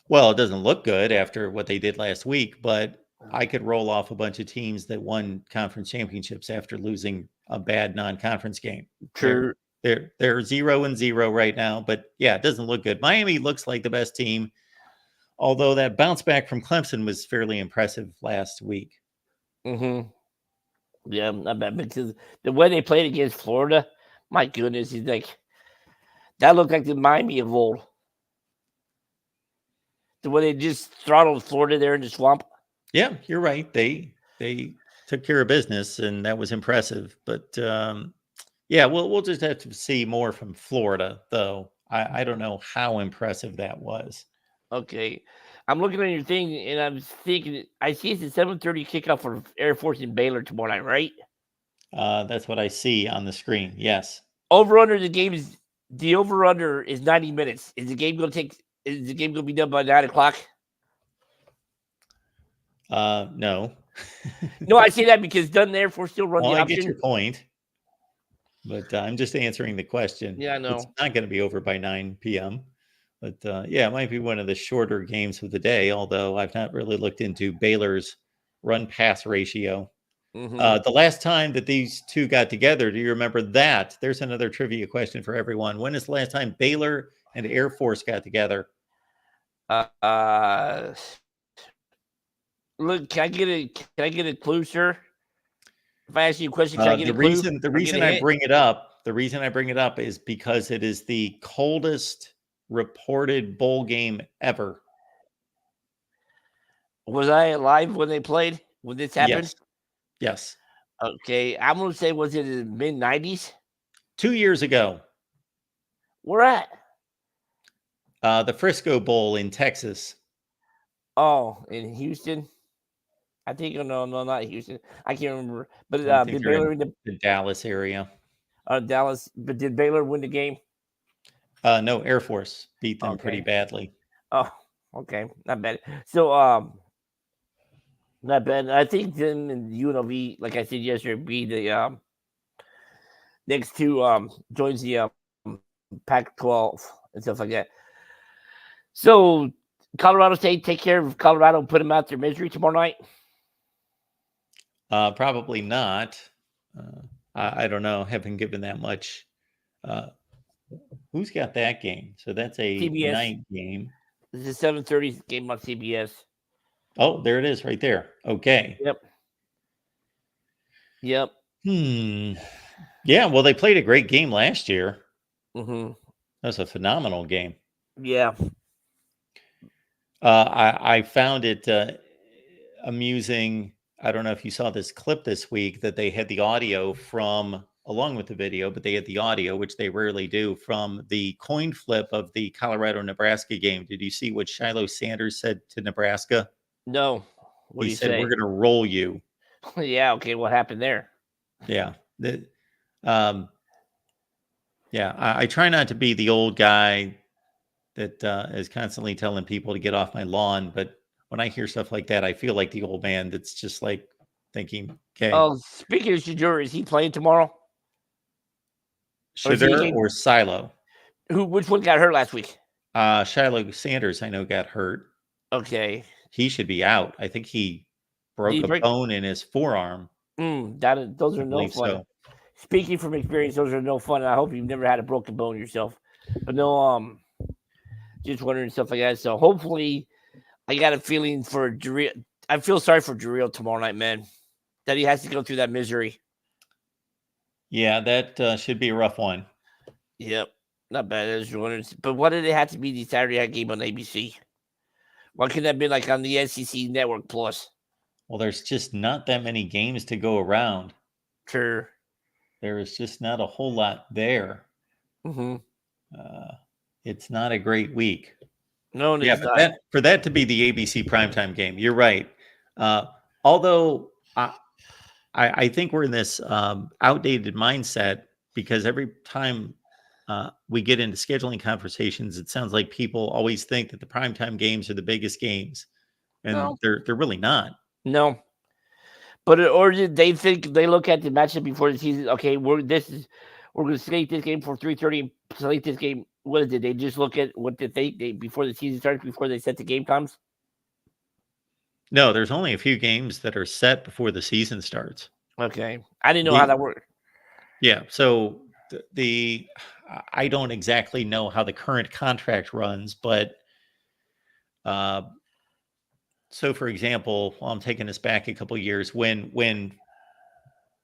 Well, it doesn't look good after what they did last week, but I could roll off a bunch of teams that won conference championships after losing a bad non-conference game. True. They're 0-0 right now, but yeah, it doesn't look good. Miami looks like the best team, although that bounce back from Clemson was fairly impressive last week. Mm-hmm. Yeah, not bad, because the way they played against Florida, my goodness, he's like, that looked like the Miami of old. The way they just throttled Florida there in the swamp. Yeah, you're right. They took care of business, and that was impressive. But yeah, we'll just have to see more from Florida, though. I don't know how impressive that was. Okay, I'm looking at your thing, and I'm thinking I see it's a 7:30 kickoff for Air Force and Baylor tomorrow night, right? That's what I see on the screen. Yes. Over under the over under is 90 minutes. Is the game going to be done by 9 o'clock? No. No, I say that because doesn't the Air Force still run the option? I get your point, but I'm just answering the question. Yeah, I know. It's not going to be over by 9 p.m. But yeah, it might be one of the shorter games of the day, although I've not really looked into Baylor's run-pass ratio. Mm-hmm. The last time that these two got together, do you remember that? There's another trivia question for everyone. When is the last time Baylor and Air Force got together? Look, can I get a clue, sir? If I ask you a question, can I get a clue? The reason I bring it up is because it is the coldest reported bowl game ever. Was I alive when they played? When this happened? Yes. Okay, I'm gonna say, was it in the mid-90s? 2 years ago. Where at? The Frisco Bowl in Texas. Oh, in Houston. I think no, not Houston. I can't remember. But did Baylor in the Dallas area? Dallas. But did Baylor win the game? No, Air Force beat them pretty badly. Oh, okay, not bad. So, not bad. I think then UNLV, like I said yesterday, be the next two joins the Pac-12 and stuff like that. So Colorado State take care of Colorado and put them out their misery tomorrow night? Probably not. I don't know. Haven't given that much. Who's got that game? So that's a CBS. night game. This is a 7:30 game on CBS. Oh, there it is right there. Okay. Yep. Yeah, well, they played a great game last year. Mm-hmm. That was a phenomenal game. Yeah. I found it amusing. I don't know if you saw this clip this week that they had the audio from, along with the video, but they had the audio, which they rarely do, from the coin flip of the Colorado-Nebraska game. Did you see what Shiloh Sanders said to Nebraska? No. What He do you said, say? "We're going to roll you." Yeah. Okay. What happened there? Yeah. Yeah. I try not to be the old guy that is constantly telling people to get off my lawn, but when I hear stuff like that, I feel like the old man that's just like thinking, okay. Oh, speaking of Shedeur, is he playing tomorrow? Shedeur or Silo? Which one got hurt last week? Shiloh Sanders, I know, got hurt. Okay. He should be out. I think he broke a bone in his forearm. Those are no fun. So. Speaking from experience, those are no fun. I hope you've never had a broken bone yourself. But no, just wondering stuff like that. So hopefully, I got a feeling for Jarrell. I feel sorry for Jarrell tomorrow night, man. That he has to go through that misery. Yeah, that should be a rough one. Yep, not bad. I was wondering, but why did it have to be the Saturday night game on ABC? Why couldn't that have been like on the SEC Network Plus? Well, there's just not that many games to go around. Sure. There is just not a whole lot there. Mm-hmm. It's not a great week. No, yeah, but for that to be the ABC primetime game, you're right. Although I think we're in this outdated mindset because every time we get into scheduling conversations, it sounds like people always think that the primetime games are the biggest games, and they're really not. No. But or did they think they look at the matchup before the season? Okay, we're going to slate this game for 3:30. Slate this game. What is it? They just look at what they think before the season starts, before they set the game times. No, there's only a few games that are set before the season starts. Okay, I didn't know how that worked. Yeah, so I don't exactly know how the current contract runs, but so, for example, I'm taking this back a couple of years when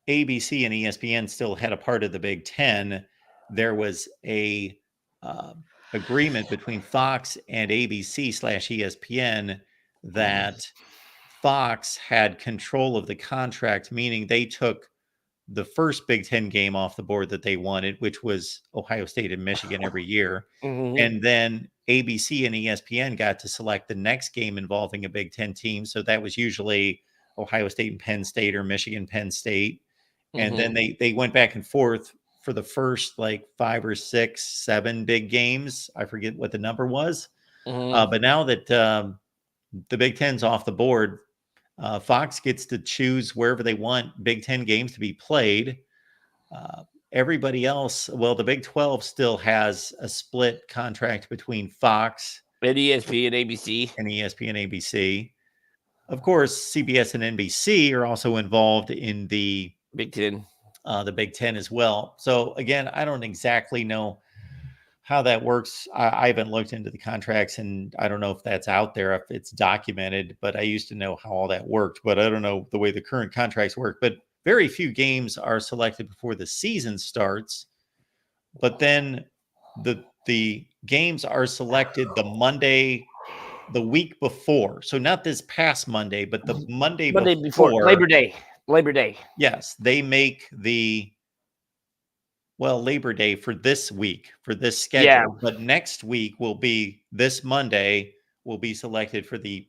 ABC and ESPN still had a part of the Big Ten, there was a agreement between Fox and ABC/ESPN that Fox had control of the contract, meaning they took the first Big Ten game off the board that they wanted, which was Ohio State and Michigan every year. Mm-hmm. And then ABC and ESPN got to select the next game involving a Big Ten team. So that was usually Ohio State and Penn State or Michigan, Penn State. And then they went back and forth for the first like 5 or 6, 7 big games. I forget what the number was. But now that the Big Ten's off the board, Fox gets to choose wherever they want Big Ten games to be played. Everybody else, well, the Big 12 still has a split contract between Fox and ESPN and ABC. And ESPN and ABC. Of course, CBS and NBC are also involved in the Big Ten. The Big Ten as well. So again, I don't exactly know how that works. I haven't looked into the contracts, and I don't know if that's out there, if it's documented, but I used to know how all that worked, but I don't know the way the current contracts work. But very few games are selected before the season starts, but then the games are selected the Monday, the week before. So not this past Monday, but the Monday before Labor Day. Labor Day. Yes, they make Labor Day for this week, for this schedule. Yeah. But next week will be this Monday will be selected for the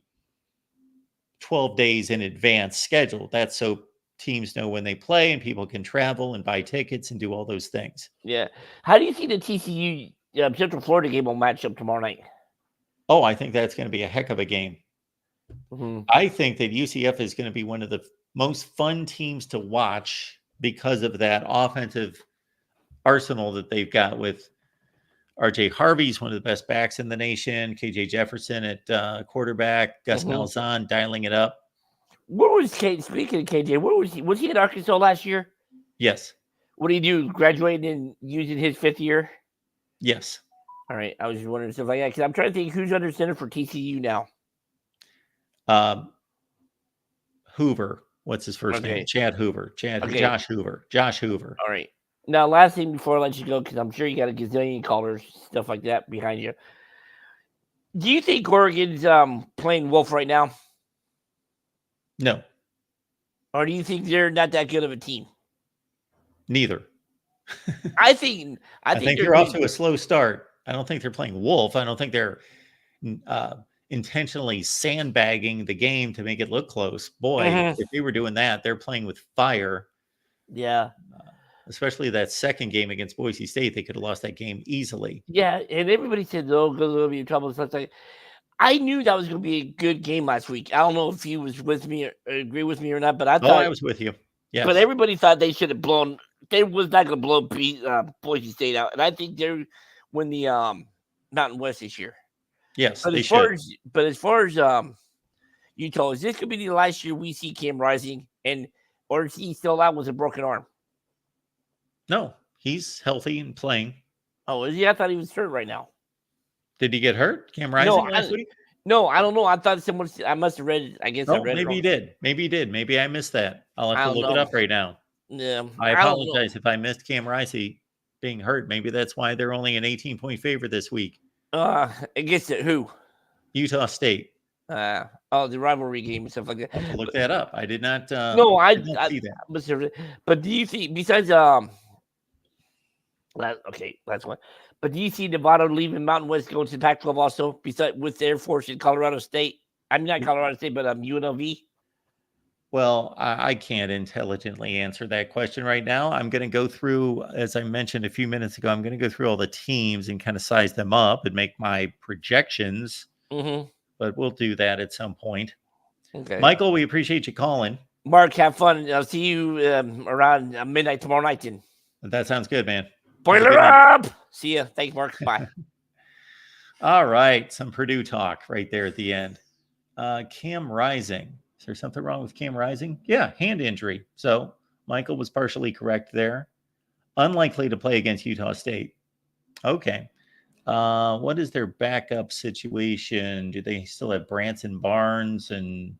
12 days in advance schedule. That's so teams know when they play and people can travel and buy tickets and do all those things. Yeah. How do you see the TCU Central Florida game will match up tomorrow night? Oh, I think that's going to be a heck of a game. Mm-hmm. I think that UCF is going to be one of the most fun teams to watch because of that offensive arsenal that they've got with RJ Harvey's one of the best backs in the nation. KJ Jefferson at quarterback. Gus Malzahn dialing it up. Where was speaking of KJ, where was he? Was he at Arkansas last year? Yes. What did he do? Graduating and using his 5th year? Yes. All right. I was just wondering stuff like that because I'm trying to think who's under center for TCU now. Hoover. What's his first name? Chad Hoover. Josh Hoover. Josh Hoover. All right. Now, last thing before I let you go, because I'm sure you got a gazillion callers, stuff like that behind you. Do you think Oregon's playing Wolf right now? No. Or do you think they're not that good of a team? Neither. I think they're off to a slow start. I don't think they're playing Wolf. I don't think they're intentionally sandbagging the game to make it look close. Boy, if they were doing that, they're playing with fire. Yeah. Especially that second game against Boise State, they could have lost that game easily. Yeah, and everybody said, "Oh, going to be in trouble." Stuff like. I knew that was going to be a good game last week. I don't know if you was with me or agree with me or not, but I thought I was with you. Yeah, but everybody thought they should have blown. They was not going to blow Boise State out, and I think they're win the Mountain West this year. Yes, but they as far as Utah, is this going to be the last year we see Cam Rising, or is he still out with a broken arm? No, he's healthy and playing. Oh, is he? I thought he was hurt right now. Did he get hurt? Cam Rising last week? No, I don't know. I thought I must have read it. I guess I read it. Maybe he did. Maybe he did. Maybe I missed that. I'll have to look it up right now. Yeah. I apologize if I missed Cam Rising being hurt. Maybe that's why they're only an 18-point favorite this week. Against who? Utah State. The rivalry game and stuff like that. I'll have to look that up. I did not. I didn't see that. But do you think besides that's one. But do you see Nevada leaving Mountain West going to the Pac-12 also? Besides with Air Force in Colorado State, I'm not Colorado State, but UNLV. Well, I can't intelligently answer that question right now. I'm going to go through, as I mentioned a few minutes ago, I'm going to go through all the teams and kind of size them up and make my projections. But we'll do that at some point. Okay, Michael, we appreciate you calling. Mark, have fun. I'll see you around midnight tomorrow night. Then. That sounds good, man. Boiler up. See ya. Thanks, Mark. Bye. All right. Some Purdue talk right there at the end. Cam Rising. Is there something wrong with Cam Rising? Yeah, hand injury. So Michael was partially correct there. Unlikely to play against Utah State. Okay. What is their backup situation? Do they still have Brandon Barnes? And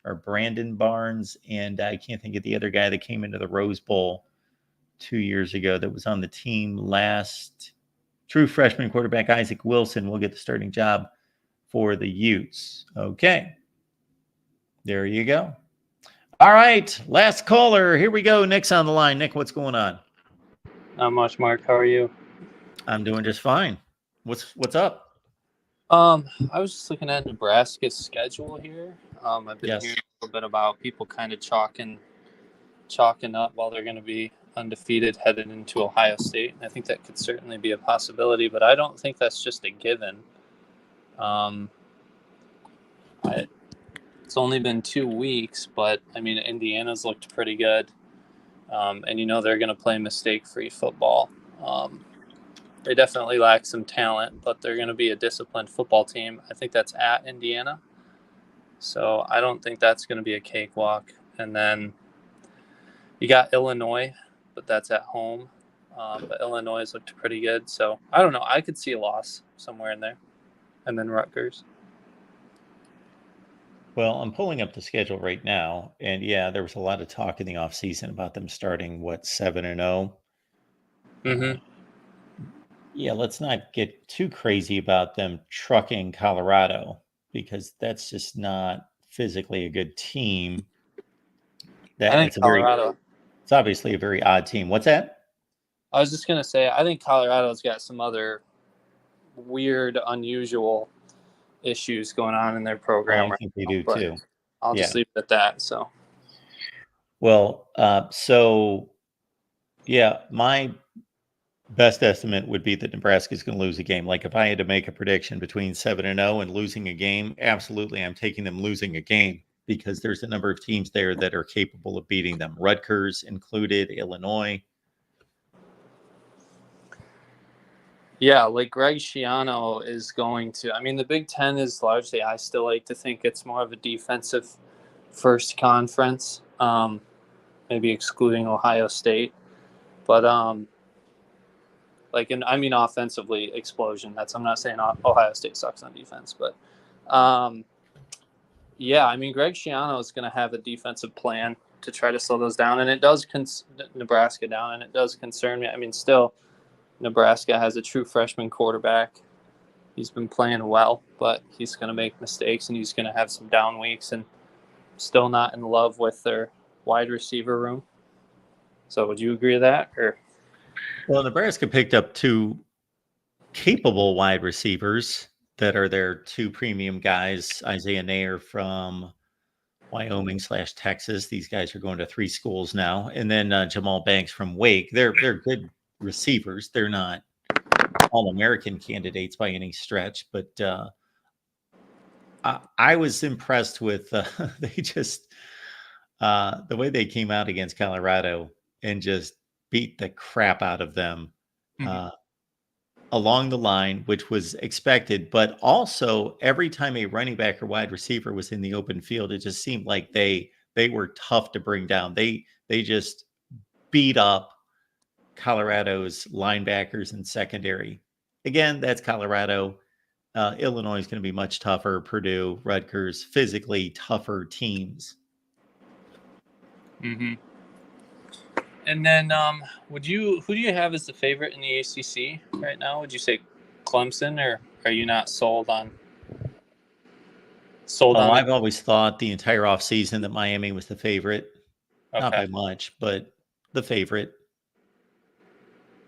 I can't think of the other guy that came into the Rose Bowl 2 years ago that was on the team last. True freshman quarterback Isaac Wilson will get the starting job for the Utes. Okay. There you go. All right. Last caller. Here we go. Nick's on the line. Nick, what's going on? Not much, Mark. How are you? I'm doing just fine. What's up? I was just looking at Nebraska's schedule here. I've been hearing a little bit about people kind of chalking up while they're going to be undefeated headed into Ohio State. I think that could certainly be a possibility, but I don't think that's just a given. It's only been 2 weeks, but I mean, Indiana's looked pretty good. And they're going to play mistake-free football. They definitely lack some talent, but they're going to be a disciplined football team. I think that's at Indiana. So I don't think that's going to be a cakewalk. And then you got Illinois, but that's at home. But Illinois has looked pretty good. So I don't know. I could see a loss somewhere in there. And then Rutgers. Well, I'm pulling up the schedule right now. And yeah, there was a lot of talk in the offseason about them starting, 7-0. Mm-hmm. Yeah, let's not get too crazy about them trucking Colorado because that's just not physically a good team. It's obviously a very odd team. What's that? I was just going to say, I think Colorado's got some other weird, unusual issues going on in their program. I think they do too. I'll just leave it at that. So, well, my best estimate would be that Nebraska is going to lose a game. Like if I had to make a prediction between 7-0 and losing a game, absolutely, I'm taking them losing a game because there's a number of teams there that are capable of beating them. Rutgers included, Illinois. Yeah, like Greg Schiano is going to. I mean, the Big Ten is largely. I still like to think it's more of a defensive first conference, maybe excluding Ohio State, but like, and I mean, offensively, explosion. I'm not saying Ohio State sucks on defense, but yeah, I mean, Greg Schiano is going to have a defensive plan to try to slow those down, and it does Nebraska down, and it does concern me. I mean, still, Nebraska has a true freshman quarterback. He's been playing well, but he's going to make mistakes, and he's going to have some down weeks, and still not in love with their wide receiver room. So would you agree with that? Or Well, Nebraska picked up 2 capable wide receivers that are their 2 premium guys. Isaiah Nair from Wyoming/Texas. These guys are going to 3 schools now, and then Jamal Banks from Wake. They're good receivers. They're not All-American candidates by any stretch, but I was impressed with they just the way they came out against Colorado and just beat the crap out of them along the line, which was expected. But also, every time a running back or wide receiver was in the open field, it just seemed like they were tough to bring down. They just beat up Colorado's linebackers and secondary. Again, that's Colorado. Illinois is going to be much tougher. Purdue, Rutgers, physically tougher teams. Mm-hmm. And then, who do you have as the favorite in the ACC right now? Would you say Clemson, or are you not sold on? I've always thought the entire offseason that Miami was the favorite. Okay. Not by much, but the favorite.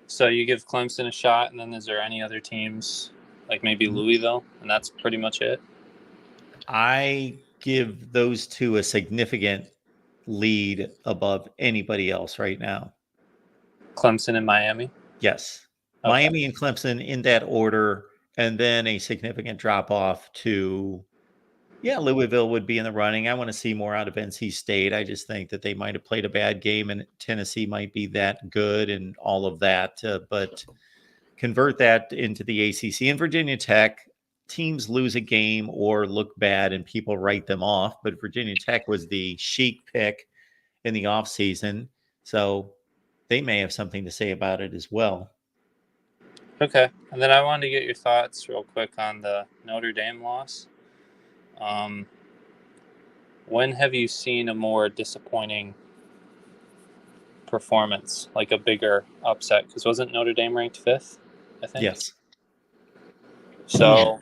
So you give Clemson a shot, and then is there any other teams, like maybe Louisville, and that's pretty much it? I give those 2 a significant lead above anybody else right now. Clemson and Miami? Yes. Okay. Miami and Clemson in that order, and then a significant drop off to, Louisville would be in the running. I want to see more out of NC State. I just think that they might have played a bad game, and Tennessee might be that good and all of that. But convert that into the ACC and Virginia Tech. Teams lose a game or look bad, and people write them off. But Virginia Tech was the chic pick in the offseason, so they may have something to say about it as well. Okay, and then I wanted to get your thoughts real quick on the Notre Dame loss. When have you seen a more disappointing performance, like a bigger upset? Because wasn't Notre Dame ranked 5th, I think? Yes. So,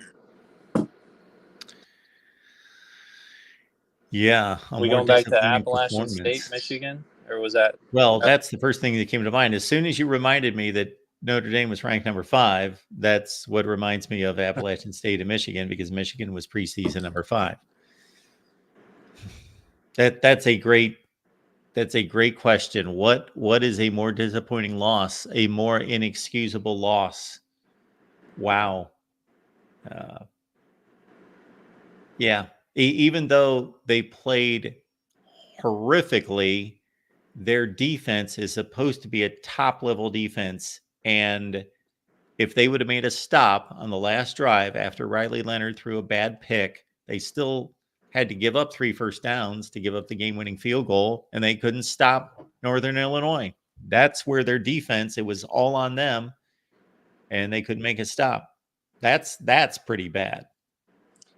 are we going back to Appalachian State, Michigan, or was that? Well, that's the first thing that came to mind. As soon as you reminded me that Notre Dame was ranked number 5, that's what reminds me of Appalachian State and Michigan, because Michigan was preseason number 5. That's a great question. What is a more disappointing loss? A more inexcusable loss? Wow. Even though they played horrifically, their defense is supposed to be a top-level defense, and if they would have made a stop on the last drive after Riley Leonard threw a bad pick, they still had to give up 3 first downs to give up the game-winning field goal, and they couldn't stop Northern Illinois. That's where their defense, it was all on them, and they couldn't make a stop. That's pretty bad.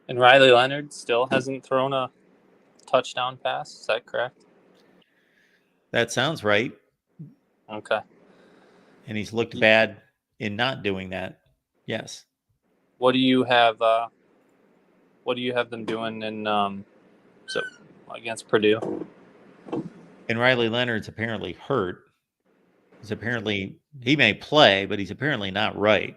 And Riley Leonard still hasn't thrown a touchdown pass. Is that correct? That sounds right. Okay. And he's looked bad in not doing that. Yes. What do you have? What do you have them doing in against Purdue? And Riley Leonard's apparently hurt. He may play, but he's apparently not right.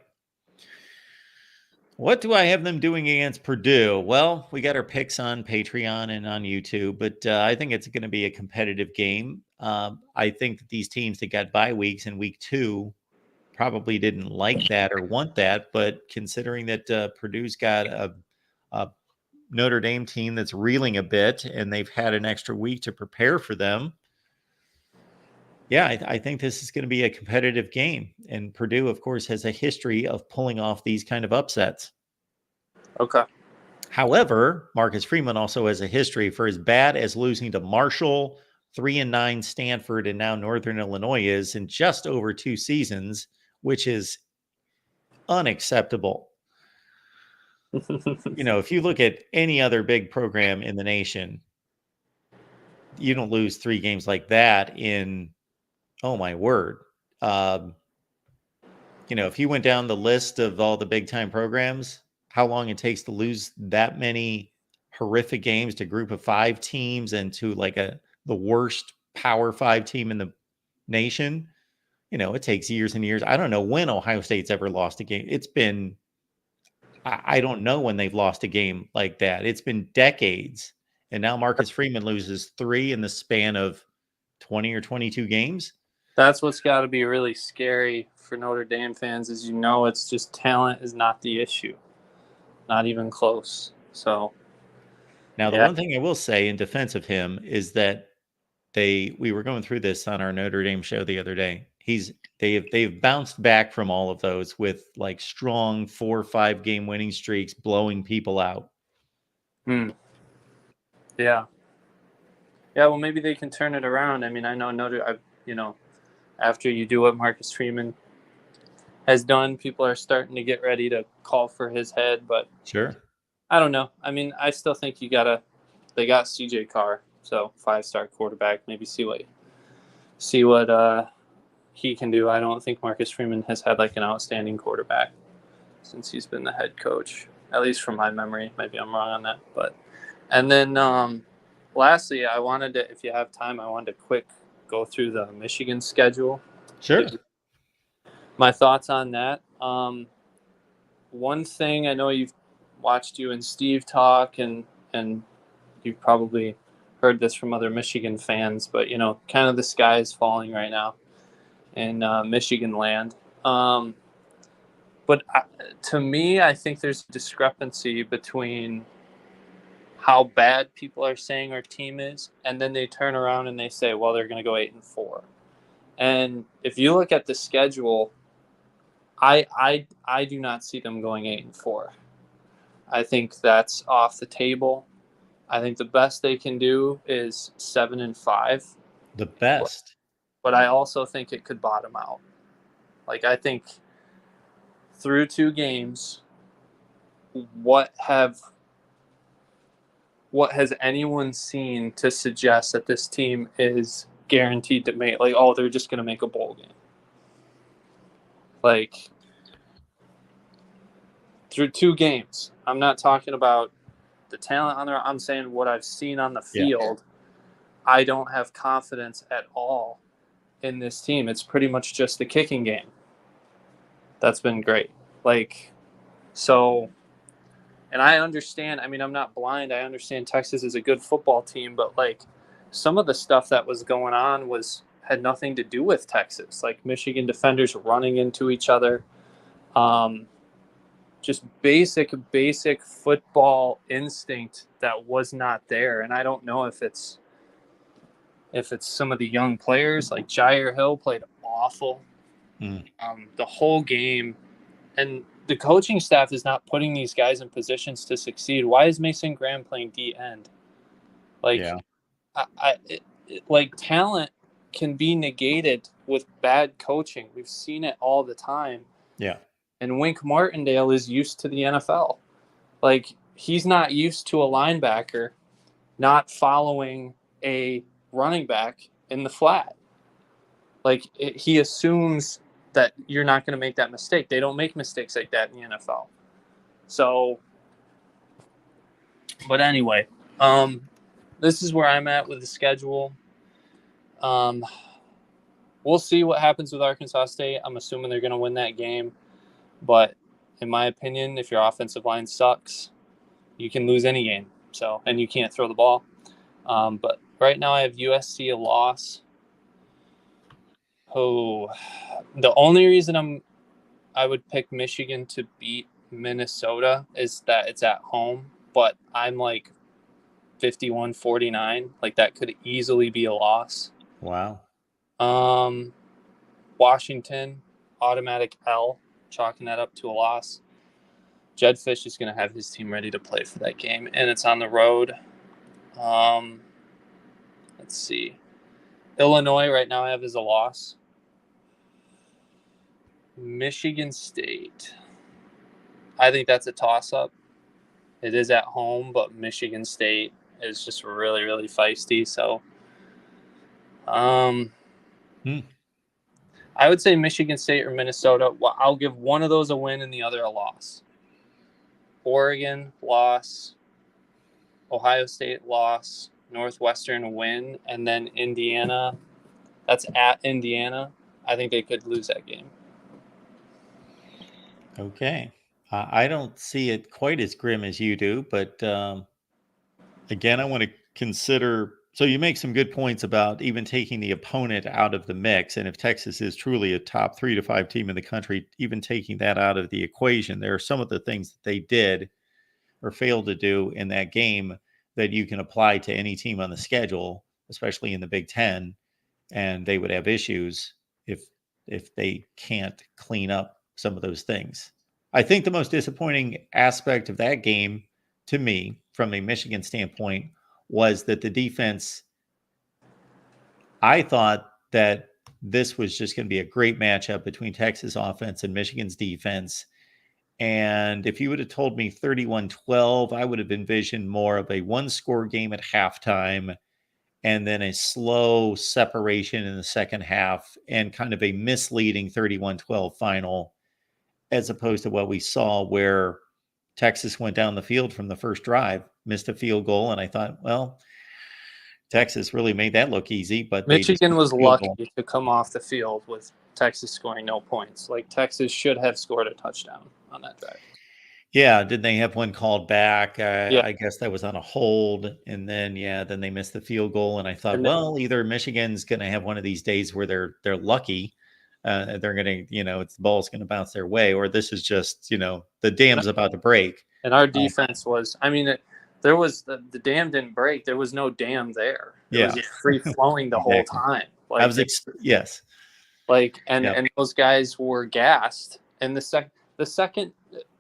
What do I have them doing against Purdue? Well, we got our picks on Patreon and on YouTube, but I think it's going to be a competitive game. I think that these teams that got bye weeks in week 2 probably didn't like that or want that, but considering that Purdue's got a Notre Dame team that's reeling a bit, and they've had an extra week to prepare for them, Yeah, I think this is going to be a competitive game. And Purdue, of course, has a history of pulling off these kind of upsets. Okay. However, Marcus Freeman also has a history for as bad as losing to Marshall, 3-9 Stanford, and now Northern Illinois is in just over 2 seasons, which is unacceptable. If you look at any other big program in the nation, you don't lose 3 games like that in, oh my word. If you went down the list of all the big time programs, how long it takes to lose that many horrific games to group of 5 teams and to like the worst Power 5 team in the nation, it takes years and years. I don't know when Ohio State's ever lost a game. It's been, I don't know when they've lost a game like that. It's been decades. And now Marcus Freeman loses 3 in the span of 20 or 22 games. That's what's got to be really scary for Notre Dame fans is, it's just talent is not the issue. Not even close. So now the one thing I will say in defense of him is that we were going through this on our Notre Dame show the other day. They've bounced back from all of those with like strong 4 or 5 game winning streaks, blowing people out. Yeah. Well, maybe they can turn it around. I mean, I know after you do what Marcus Freeman has done, people are starting to get ready to call for his head, but sure. I don't know. I mean, I still think they got CJ Carr, so 5-star quarterback, maybe see what he can do. I don't think Marcus Freeman has had like an outstanding quarterback since he's been the head coach, at least from my memory. Maybe I'm wrong on that, and then lastly, if you have time, I wanted to quick go through the Michigan schedule. Sure. My thoughts on that. One thing, I know you've watched you and Steve talk, and you've probably heard this from other Michigan fans, but kind of the sky is falling right now in Michigan land. But to me, I think there's a discrepancy between how bad people are saying our team is, and then they turn around and they say, well, they're going to go 8-4. And if you look at the schedule, I do not see them going 8-4. I think that's off the table. I think the best they can do is 7-5. The best. But I also think it could bottom out. Like, I think through 2 games, what has anyone seen to suggest that this team is guaranteed to make, like, they're just going to make a bowl game? Like, through 2 games. I'm not talking about the talent on there. I'm saying what I've seen on the field. Yeah. I don't have confidence at all in this team. It's pretty much just the kicking game. That's been great. Like, so... And I understand, I mean, I'm not blind. I understand Texas is a good football team, but like some of the stuff that was going on had nothing to do with Texas. Like Michigan defenders running into each other. Just basic football instinct that was not there. And I don't know if it's some of the young players, like Jair Hill played awful the whole game. And the coaching staff is not putting these guys in positions to succeed. Why is Mason Graham playing D end? Like, like talent can be negated with bad coaching. We've seen it all the time. Yeah. And Wink Martindale is used to the NFL. Like, he's not used to a linebacker not following a running back in the flat. Like, he assumes that you're not going to make that mistake. They don't make mistakes like that in the NFL. So, but anyway, this is where I'm at with the schedule. We'll see what happens with Arkansas State. I'm assuming they're going to win that game. But in my opinion, if your offensive line sucks, you can lose any game. So, and you can't throw the ball. But right now I have USC a loss. Oh, the only reason I would pick Michigan to beat Minnesota is that it's at home, but I'm like 51-49. Like, that could easily be a loss. Wow. Washington, automatic L, chalking that up to a loss. Jed Fish is going to have his team ready to play for that game, and it's on the road. Let's see. Illinois right now I have as a loss. Michigan State. I think that's a toss-up. It is at home, but Michigan State is just really, really feisty. So I would say Michigan State or Minnesota. Well, I'll give one of those a win and the other a loss. Oregon, loss. Ohio State, loss. Northwestern, a win. And then Indiana. That's at Indiana. I think they could lose that game. Okay. I don't see it quite as grim as you do, but again, I want to consider. So you make some good points about even taking the opponent out of the mix. And if Texas is truly a top 3 to 5 team in the country, even taking that out of the equation, there are some of the things that they did or failed to do in that game that you can apply to any team on the schedule, especially in the Big Ten, and they would have issues if they can't clean up some of those things. I think the most disappointing aspect of that game to me, from a Michigan standpoint, was that the defense, I thought that this was just going to be a great matchup between Texas offense and Michigan's defense. And if you would have told me 31-12, I would have envisioned more of a one-score game at halftime and then a slow separation in the second half and kind of a misleading 31-12 final, as opposed to what we saw where Texas went down the field from the first drive, missed a field goal. And I thought, well, Texas really made that look easy, but Michigan was lucky to come off the field with Texas scoring no points. Like, Texas should have scored a touchdown on that drive. Yeah, did they have one called back? I guess that was on a hold, and then then they missed the field goal. And I thought, well, either Michigan's going to have one of these days where they're lucky, they're going to, the ball's going to bounce their way, or this is just, the dam's about to break. And our defense was, there was the dam didn't break. There was no dam there. It was just free flowing the whole time. Like, yes. Like, and those guys were gassed. And the second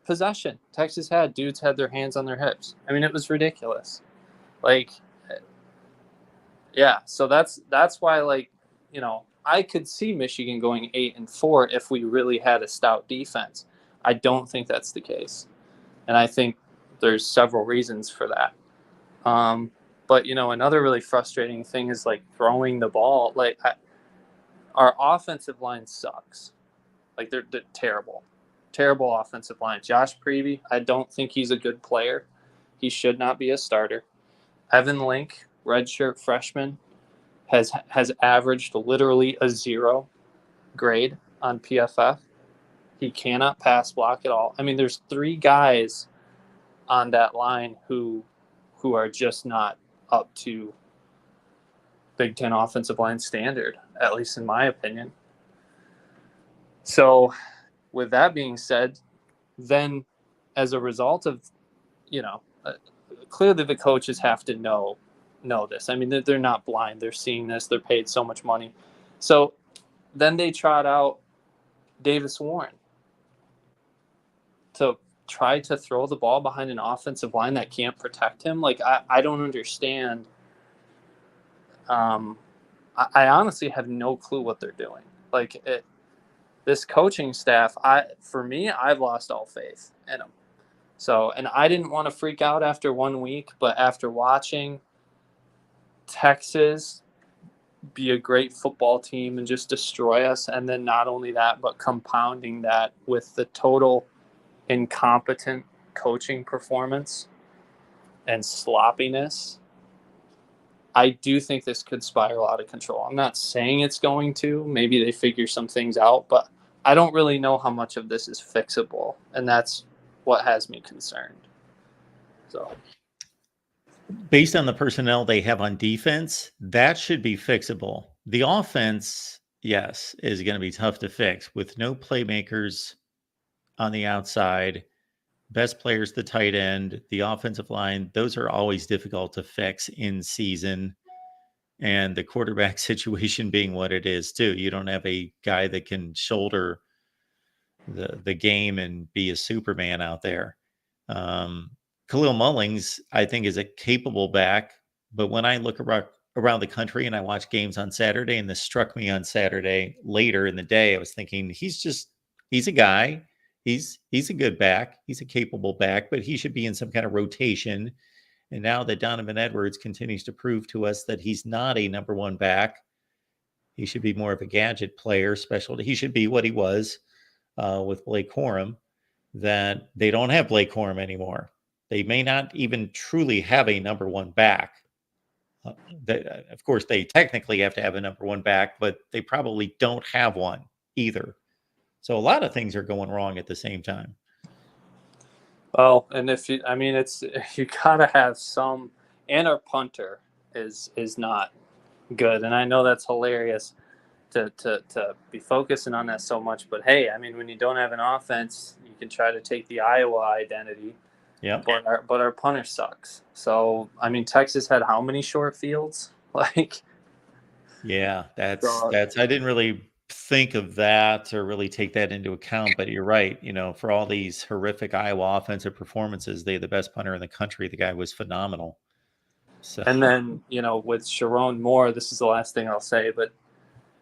possession Texas had, dudes had their hands on their hips. It was ridiculous. Like, yeah. So that's why, like, I could see Michigan going 8-4 if we really had a stout defense. I don't think that's the case. And I think there's several reasons for that. But, another really frustrating thing is, like, throwing the ball. Like, our offensive line sucks. Like, they're terrible. Terrible offensive line. Josh Prevey, I don't think he's a good player. He should not be a starter. Evan Link, redshirt freshman, has averaged literally a 0 grade on PFF. He cannot pass block at all. There's 3 guys on that line who are just not up to Big Ten offensive line standard, at least in my opinion. So with that being said, then as a result of, clearly the coaches have to know this. They're not blind. They're seeing this. They're paid so much money. So then they trot out Davis Warren to try to throw the ball behind an offensive line that can't protect him. Like, I don't understand. I honestly have no clue what they're doing. Like, this coaching staff, I've lost all faith in them. So, and I didn't want to freak out after 1 week, but after watching Texas be a great football team and just destroy us, and then not only that, but compounding that with the total incompetent coaching performance and sloppiness, I do think this could spiral out of control. I'm not saying it's going to. Maybe they figure some things out, but I don't really know how much of this is fixable, and that's what has me concerned. So, based on the personnel they have on defense, that should be fixable. The offense, yes, is going to be tough to fix with no playmakers on the outside. Best players, the tight end, the offensive line, those are always difficult to fix in season. and the quarterback situation being what it is too. You don't have a guy that can shoulder the game and be a Superman out there. Khalil Mullings, I think, is a capable back, but when I look around the country and I watch games on Saturday, and this struck me on Saturday later in the day, I was thinking he's a guy. He's a good back. He's a capable back, but he should be in some kind of rotation. And now that Donovan Edwards continues to prove to us that he's not a number one back, he should be more of a gadget player, he should be what he was with Blake Corum, that they don't have Blake Corum anymore. They may not even truly have a number one back. Of course, they technically have to have a number one back, but they probably don't have one either. So a lot of things are going wrong at the same time. Well, and it's you gotta have some, and our punter is not good, and I know that's hilarious to be focusing on that so much, but hey, I mean, when you don't have an offense, you can try to take the Iowa identity. Yeah. But our punter sucks. So I mean, Texas had how many short fields? Yeah, that's I didn't really think of that or really take that into account, but you're right. For all these horrific Iowa offensive performances, they're the best punter in the country. The guy was phenomenal. So, and then with Sharon Moore, this is the last thing I'll say, but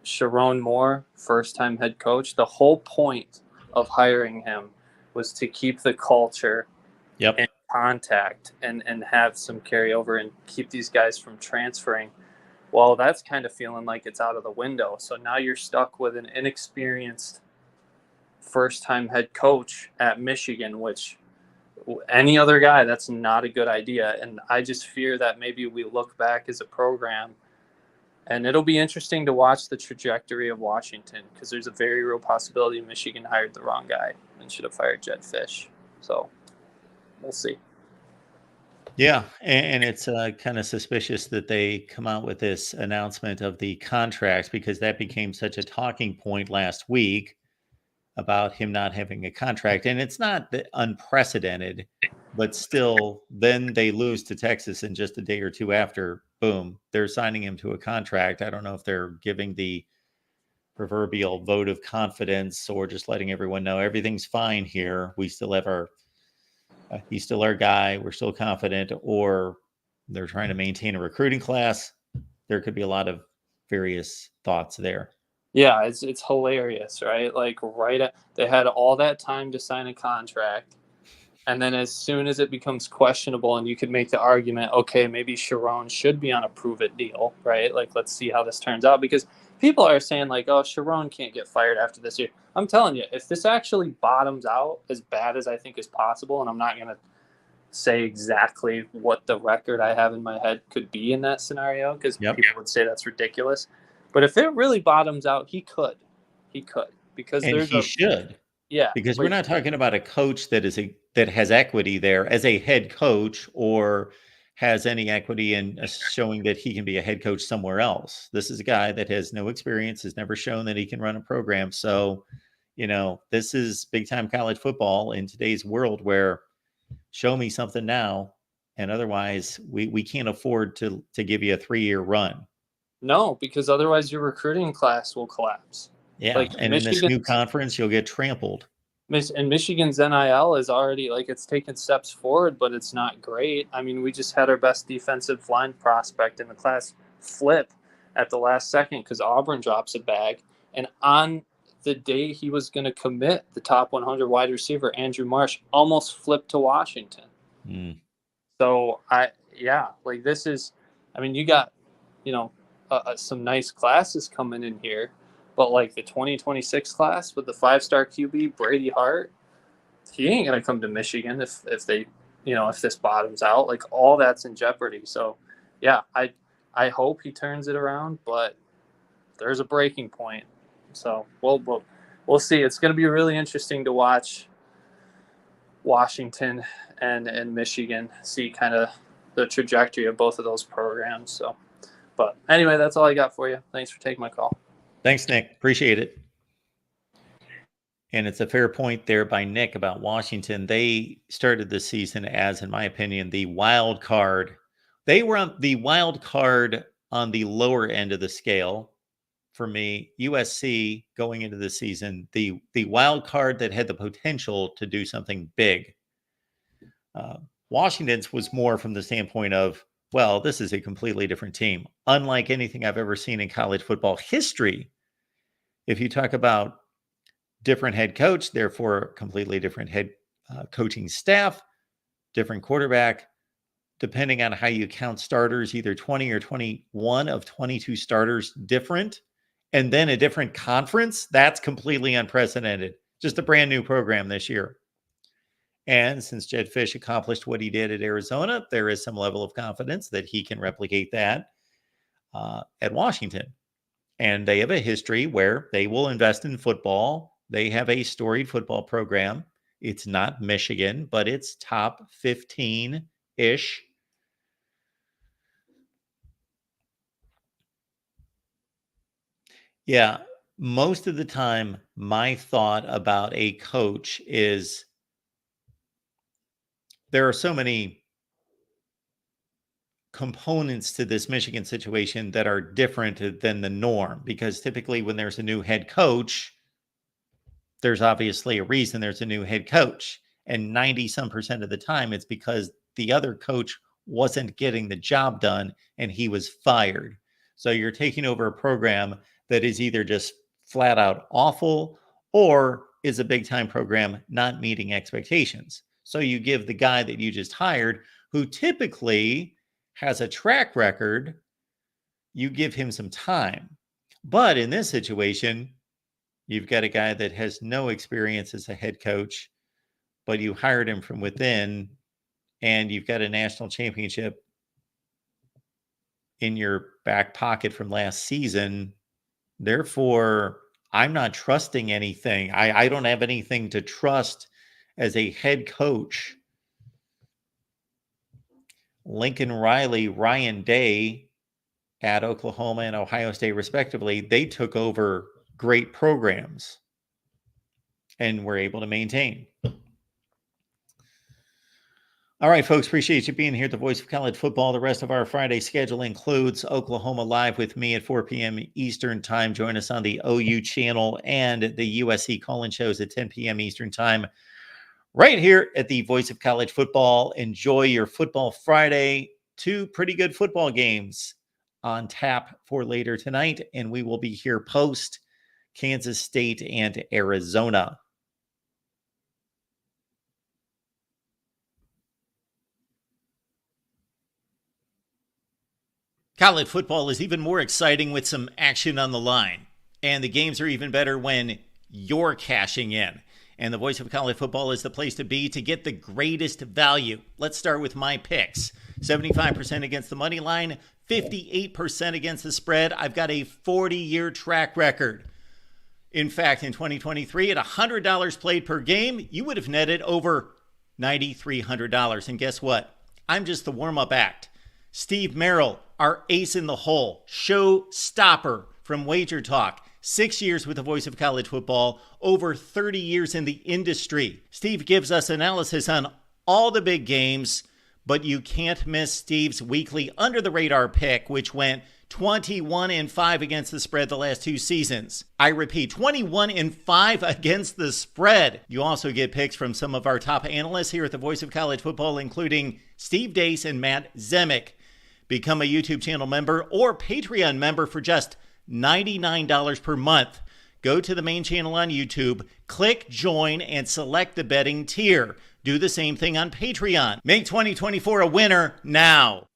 Sharon Moore, first-time head coach, the whole point of hiring him was to keep the culture in contact and have some carryover and keep these guys from transferring. Well, that's kind of feeling like it's out of the window. So now you're stuck with an inexperienced first-time head coach at Michigan, which any other guy, that's not a good idea. And I just fear that maybe we look back as a program, and it'll be interesting to watch the trajectory of Washington, because there's a very real possibility Michigan hired the wrong guy and should have fired Jed Fish. So we'll see. Yeah, and it's kind of suspicious that they come out with this announcement of the contracts, because that became such a talking point last week about him not having a contract. And it's not unprecedented, but still, then they lose to Texas, and just a day or two after, boom, they're signing him to a contract. I don't know if they're giving the proverbial vote of confidence or just letting everyone know everything's fine here. We still have he's still our guy. We're still confident, or they're trying to maintain a recruiting class. There could be a lot of various thoughts there. Yeah, it's hilarious, right? They had all that time to sign a contract, and then as soon as it becomes questionable, and you could make the argument, okay, maybe Sharon should be on a prove-it deal, right? Let's see how this turns out, because people are saying oh, Sharon can't get fired after this year. I'm telling you, if this actually bottoms out as bad as I think is possible, and I'm not going to say exactly what the record I have in my head could be in that scenario, because people would say that's ridiculous. But if it really bottoms out, he could, because he should. Yeah, because we're not talking about a coach that has equity there as a head coach, or has any equity in showing that he can be a head coach somewhere else. This is a guy that has no experience, has never shown that he can run a program. So, this is big time college football in today's world, where show me something now, and otherwise we can't afford to give you a 3-year run. No, because otherwise your recruiting class will collapse. Yeah, and in this new conference, you'll get trampled. And Michigan's NIL is already it's taken steps forward, but it's not great. I mean, we just had our best defensive line prospect in the class flip at the last second because Auburn drops a bag. And on the day he was going to commit, the top 100 wide receiver, Andrew Marsh, almost flipped to Washington. So this is, I mean, you got, some nice classes coming in here. But the 2026 class with the 5-star QB, Brady Hart, he ain't going to come to Michigan if they, if this bottoms out. All that's in jeopardy. So, yeah, I hope he turns it around, but there's a breaking point. So we'll see. It's going to be really interesting to watch Washington and Michigan, see kind of the trajectory of both of those programs. So, but anyway, that's all I got for you. Thanks for taking my call. Thanks, Nick. Appreciate it. And it's a fair point there by Nick about Washington. They started the season as, in my opinion, the wild card. They were on the wild card on the lower end of the scale for me. USC going into the season, the wild card that had the potential to do something big. Washington's was more from the standpoint of, well, this is a completely different team, unlike anything I've ever seen in college football history. If you talk about different head coach, therefore completely different head coaching staff, different quarterback, depending on how you count starters, either 20 or 21 of 22 starters different, and then a different conference, that's completely unprecedented. Just a brand new program this year. And since Jed Fish accomplished what he did at Arizona, there is some level of confidence that he can replicate that at Washington. And they have a history where they will invest in football. They have a storied football program. It's not Michigan, but it's top 15-ish. Yeah, most of the time, my thought about a coach is there are so many components to this Michigan situation that are different than the norm, because typically when there's a new head coach, there's obviously a reason there's a new head coach. And 90% of the time, it's because the other coach wasn't getting the job done and he was fired. So you're taking over a program that is either just flat out awful or is a big time program not meeting expectations. So you give the guy that you just hired, who typically has a track record, you give him some time. But in this situation, you've got a guy that has no experience as a head coach, but you hired him from within, and you've got a national championship in your back pocket from last season. Therefore, I'm not trusting anything. I don't have anything to trust as a head coach. Lincoln Riley, Ryan Day at Oklahoma and Ohio State, respectively, they took over great programs and were able to maintain. All right, folks, appreciate you being here at the Voice of College Football. The rest of our Friday schedule includes Oklahoma Live with me at 4 p.m. Eastern Time. Join us on the OU channel and the USC call-in shows at 10 p.m. Eastern Time right here at the Voice of College Football. Enjoy your Football Friday. 2 pretty good football games on tap for later tonight, and we will be here post Kansas State and Arizona. College football is even more exciting with some action on the line. And the games are even better when you're cashing in. And the Voice of College Football is the place to be to get the greatest value. Let's start with my picks. 75% against the money line, 58% against the spread. I've got a 40-year track record. In fact, in 2023, at $100 played per game, you would have netted over $9,300. And guess what? I'm just the warm-up act. Steve Merrill, our ace in the hole, show stopper from Wager Talk. 6 years with the Voice of College Football, over 30 years in the industry. Steve gives us analysis on all the big games, but you can't miss Steve's weekly under-the-radar pick, which went 21-5 against the spread the last 2 seasons. I repeat, 21-5 against the spread. You also get picks from some of our top analysts here at the Voice of College Football, including Steve Dace and Matt Zemek. Become a YouTube channel member or Patreon member for just $99 per month. Go to the main channel on YouTube, click join, and select the betting tier. Do the same thing on Patreon. Make 2024 a winner now.